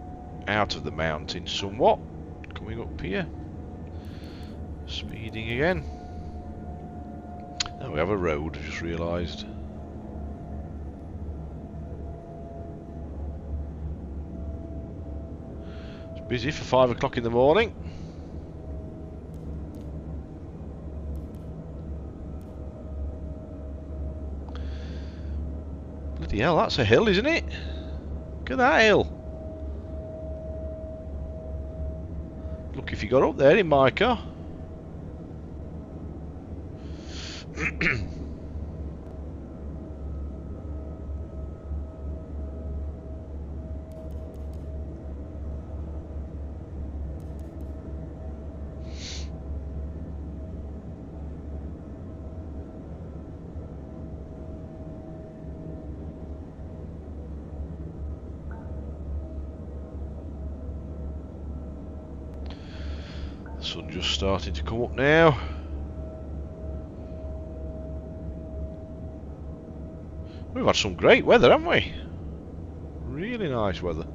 out of the mountain somewhat. Coming up here. Speeding again. Oh, we have a road, I just realised. It's busy for 5 o'clock in the morning. Bloody hell, that's a hill, isn't it? Look at that hill. Look if you got up there in my car. The sun just starting to come up now. We've had some great weather, haven't we? Really nice weather.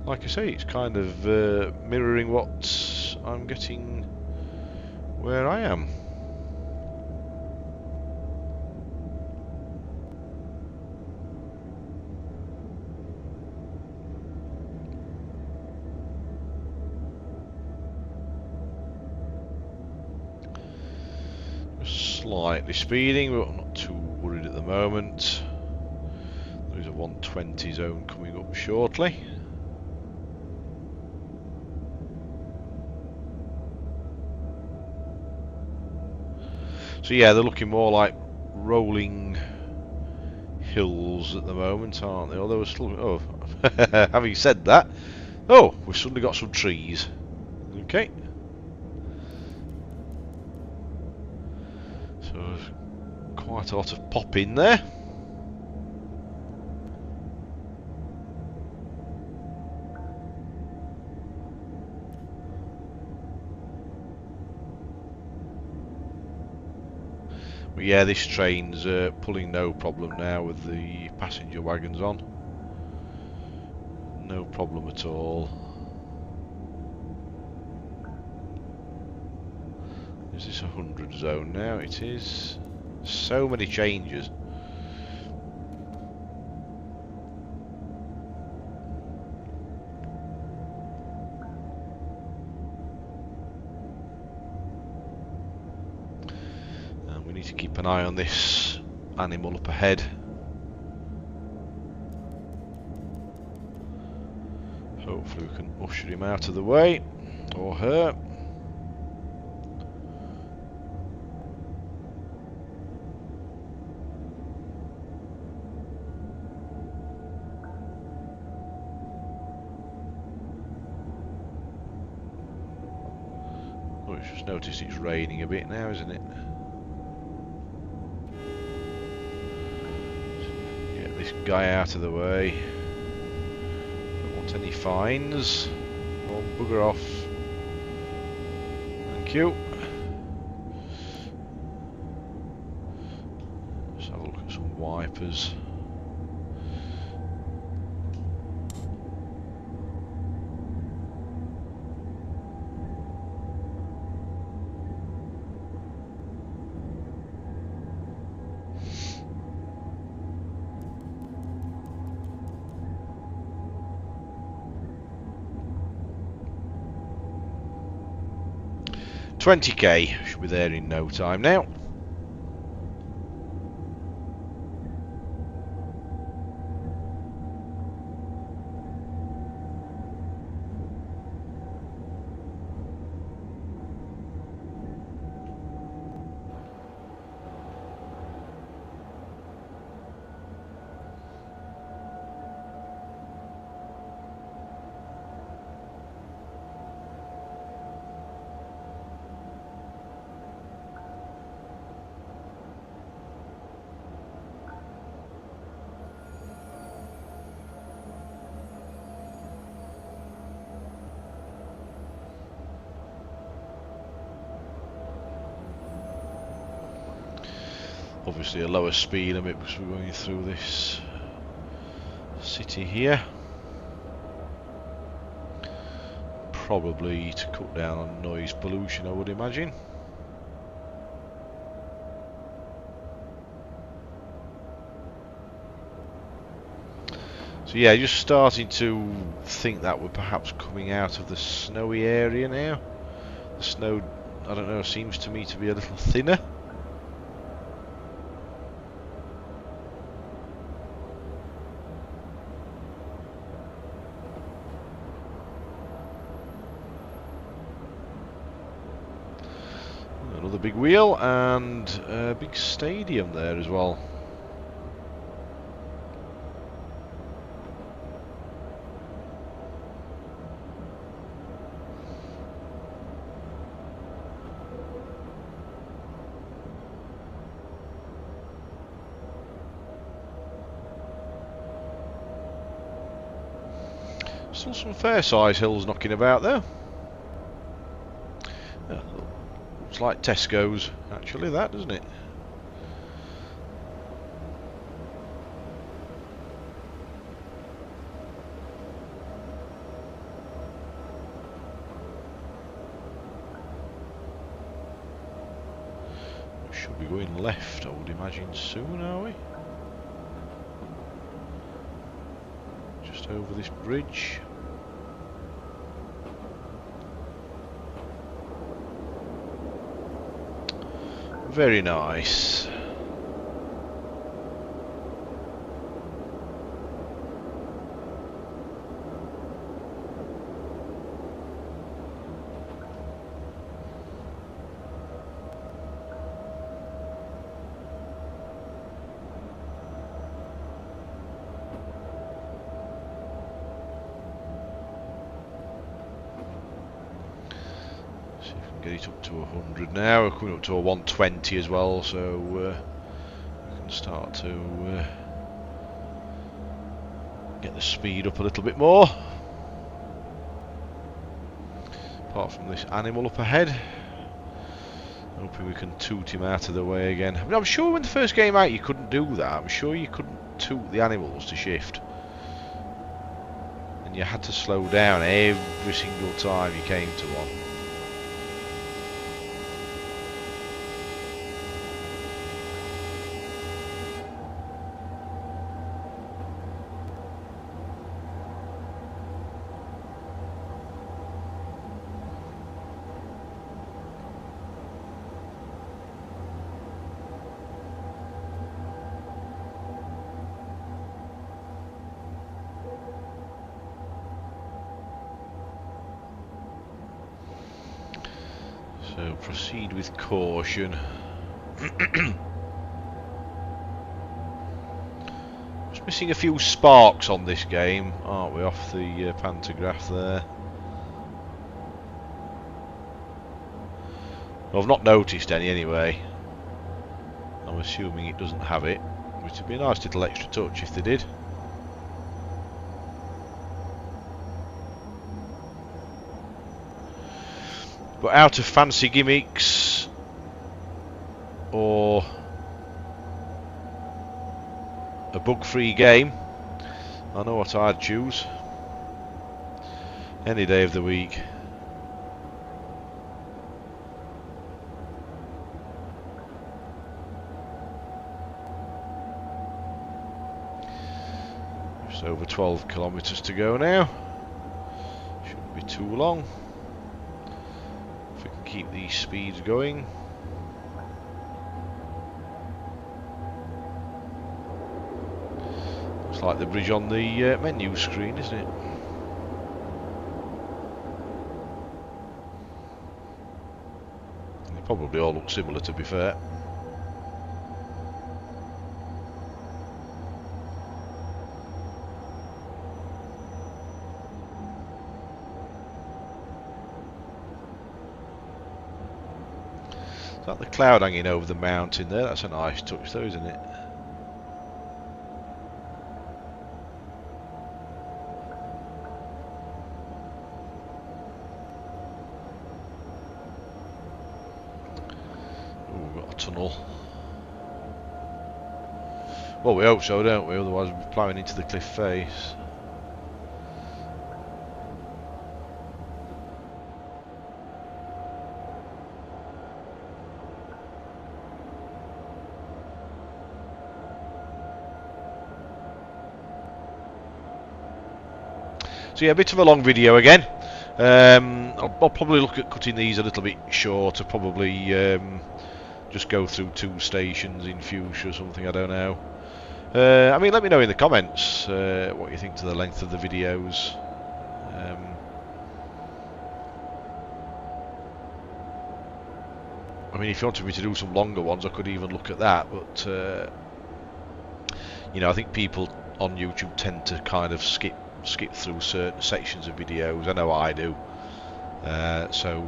Like I say, it's kind of mirroring what I'm getting where I am. Slightly speeding, but I'm not too worried at the moment. There's a 120 zone coming up shortly. So yeah, they're looking more like rolling hills at the moment, aren't they? Although we're still... Oh, having said that... Oh, we've suddenly got some trees. Okay. So, quite a lot of pop in there. But yeah, this train's pulling no problem now with the passenger wagons on. No problem at all. Is this 100 zone now? It is. So many changes. And we need to keep an eye on this animal up ahead. Hopefully we can usher him out of the way, or her. Oh, just noticed it's raining a bit now, isn't it? Get this guy out of the way. Don't want any fines. Come on, bugger off. Thank you. wipers. $20k, should be there in no time now. Obviously a lower speed limit because we're going through this city here. Probably to cut down on noise pollution, I would imagine. So yeah, just starting to think that we're perhaps coming out of the snowy area now. The snow, I don't know, seems to me to be a little thinner. Another big wheel and a big stadium there as well. Still some fair size hills knocking about though. Yeah, looks like Tesco's actually, that, doesn't it? We should be going left, I would imagine, soon, are we? Just over this bridge. Very nice. Get it up to 100 now. We're coming up to a 120 as well, so we can start to get the speed up a little bit more. Apart from this animal up ahead, hoping we can toot him out of the way again. I mean, I'm sure when the first came out you couldn't do that. I'm sure you couldn't toot the animals to shift, and you had to slow down every single time you came to one. So proceed with caution. Just missing a few sparks on this game, aren't we, off the pantograph there? Well, I've not noticed any anyway. I'm assuming it doesn't have it, which would be a nice little extra touch if they did. But out of fancy gimmicks or bug-free game, I know what I'd choose any day of the week. Just over 12 kilometres to go now. Shouldn't be too long if we can keep these speeds going. It's like the bridge on the menu screen, isn't it? They probably all look similar, to be fair. Is that the cloud hanging over the mountain there? That's a nice touch though, isn't it? Tunnel. Well, we hope so, don't we? Otherwise we'll be ploughing into the cliff face. So yeah, a bit of a long video again. I'll probably look at cutting these a little bit shorter, probably just go through 2 stations in future or something, I don't know. I mean, let me know in the comments what you think to the length of the videos. I mean, if you wanted me to do some longer ones, I could even look at that, but you know, I think people on YouTube tend to kind of skip through certain sections of videos. I know I do. So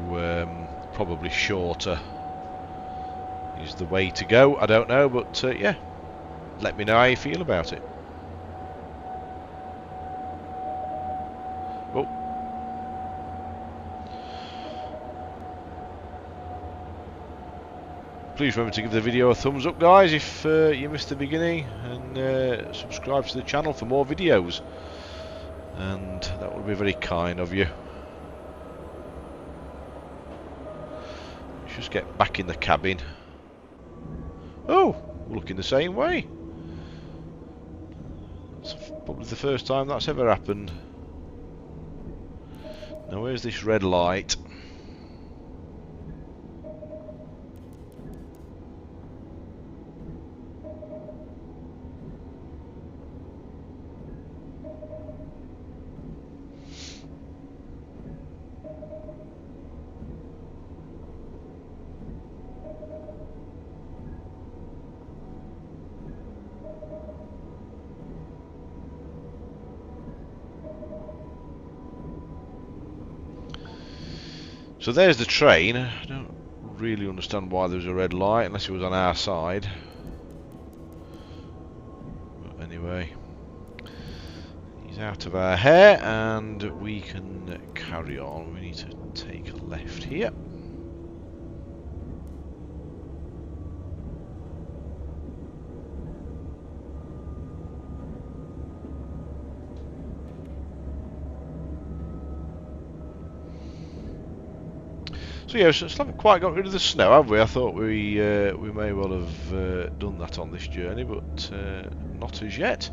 probably shorter is the way to go. I don't know, but yeah, let me know how you feel about it. Oh. Please remember to give the video a thumbs up, guys, if you missed the beginning, and subscribe to the channel for more videos, and that would be very kind of you. Let's just get back in the cabin. Oh, we're looking the same way. That's probably the first time that's ever happened. Now where's this red light? So there's the train. I don't really understand why there's a red light, unless it was on our side. But anyway, he's out of our hair, and we can carry on. We need to take a left here. So yeah, so still haven't quite got rid of the snow, have we? I thought we may well have done that on this journey, but not as yet.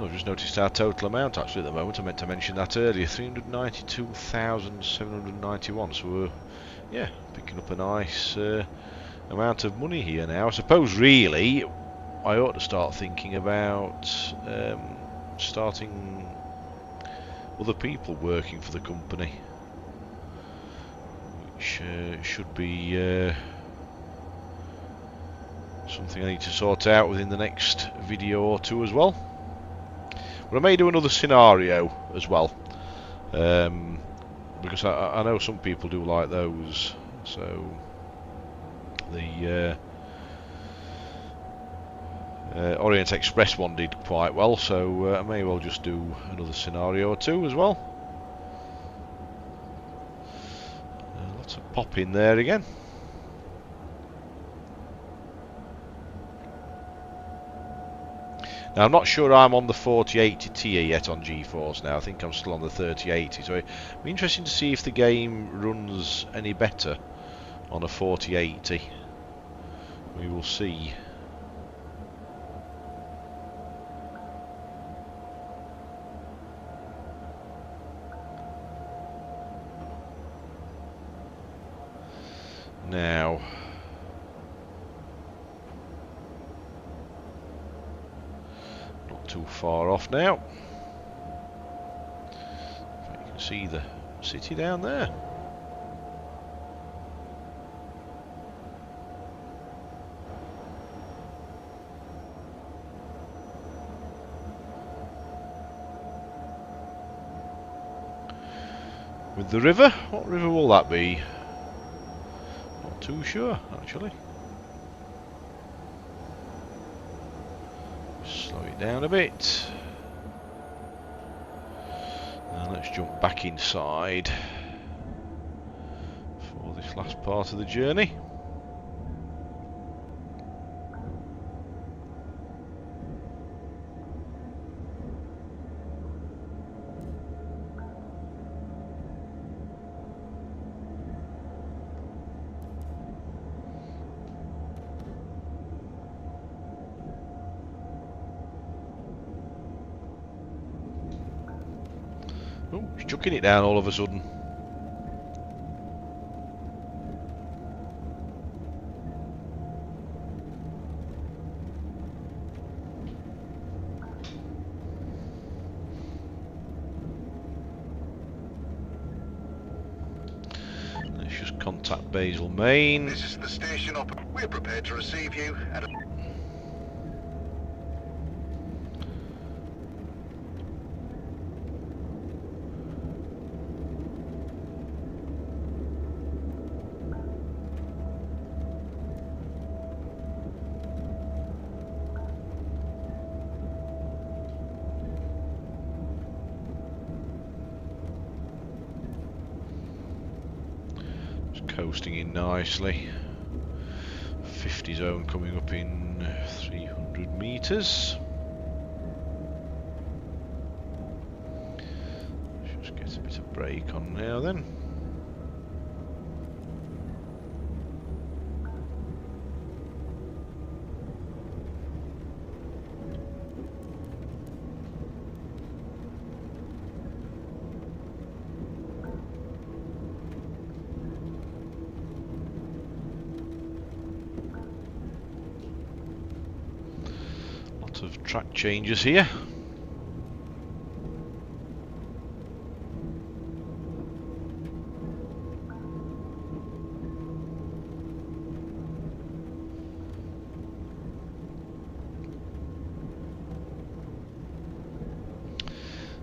I've just noticed our total amount actually at the moment. I meant to mention that earlier, 392,791. So we're, yeah, picking up a amount of money here now. I suppose really I ought to start thinking about starting other people working for the company, which should be something I need to sort out within the next video or two as well. But I may do another scenario as well, because I know some people do like those. So the Orient Express one did quite well, so I may well just do another scenario or two as well. Lots of pop in there again. Now I'm not sure I'm on the 4080 Ti yet on GeForce now. I think I'm still on the 3080, so it'd be interesting to see if the game runs any better on a 4080. We will see. Now, not too far off now. You can see the city down there. With the river, what river will that be? Not too sure, actually. Slow it down a bit. Now let's jump back inside for this last part of the journey. Oh, he's chucking it down all of a sudden. Let's just contact Basel Main. This is the station op. We're prepared to receive you and coasting in nicely. 50 zone coming up in 300 meters. Just get a bit of brake on now then. Of track changes here.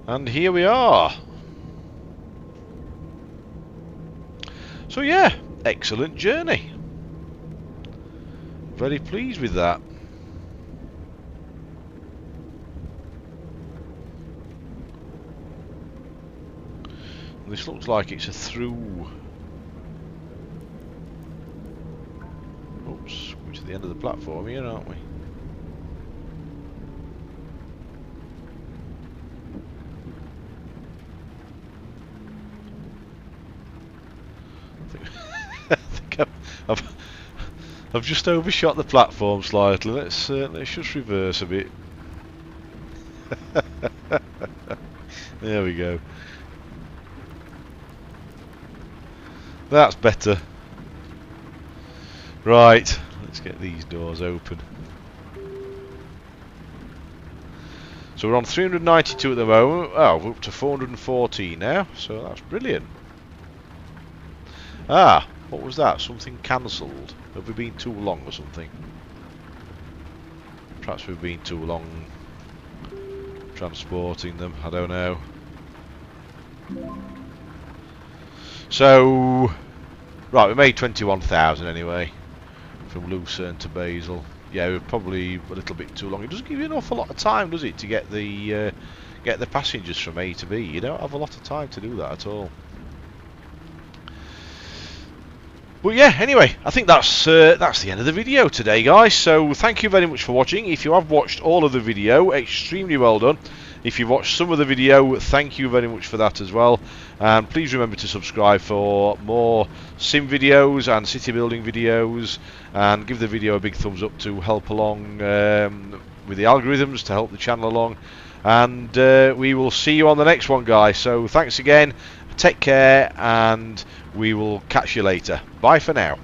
And here we are. So yeah, excellent journey. Very pleased with that. This looks like it's a through. Oops, we're to the end of the platform here, aren't we? I think I've just overshot the platform slightly. Let's just reverse a bit. There we go. That's better. Right, let's get these doors open. So we're on 392 at the moment. Oh, we're up to 414 now, so that's brilliant. Ah, what was that? Something cancelled. Have we been too long or something? Perhaps we've been too long transporting them, I don't know. So, right, we made 21,000 anyway, from Lucerne to Basel. Yeah, we're probably a little bit too long. It doesn't give you an awful lot of time, does it, to get the passengers from A to B? You don't have a lot of time to do that at all. But yeah, anyway, I think that's the end of the video today, guys. So thank you very much for watching. If you have watched all of the video, extremely well done. If you've watched some of the video, thank you very much for that as well. And please remember to subscribe for more sim videos and city building videos. And give the video a big thumbs up to help along with the algorithms, to help the channel along. And we will see you on the next one, guys. So thanks again. Take care, and we will catch you later. Bye for now.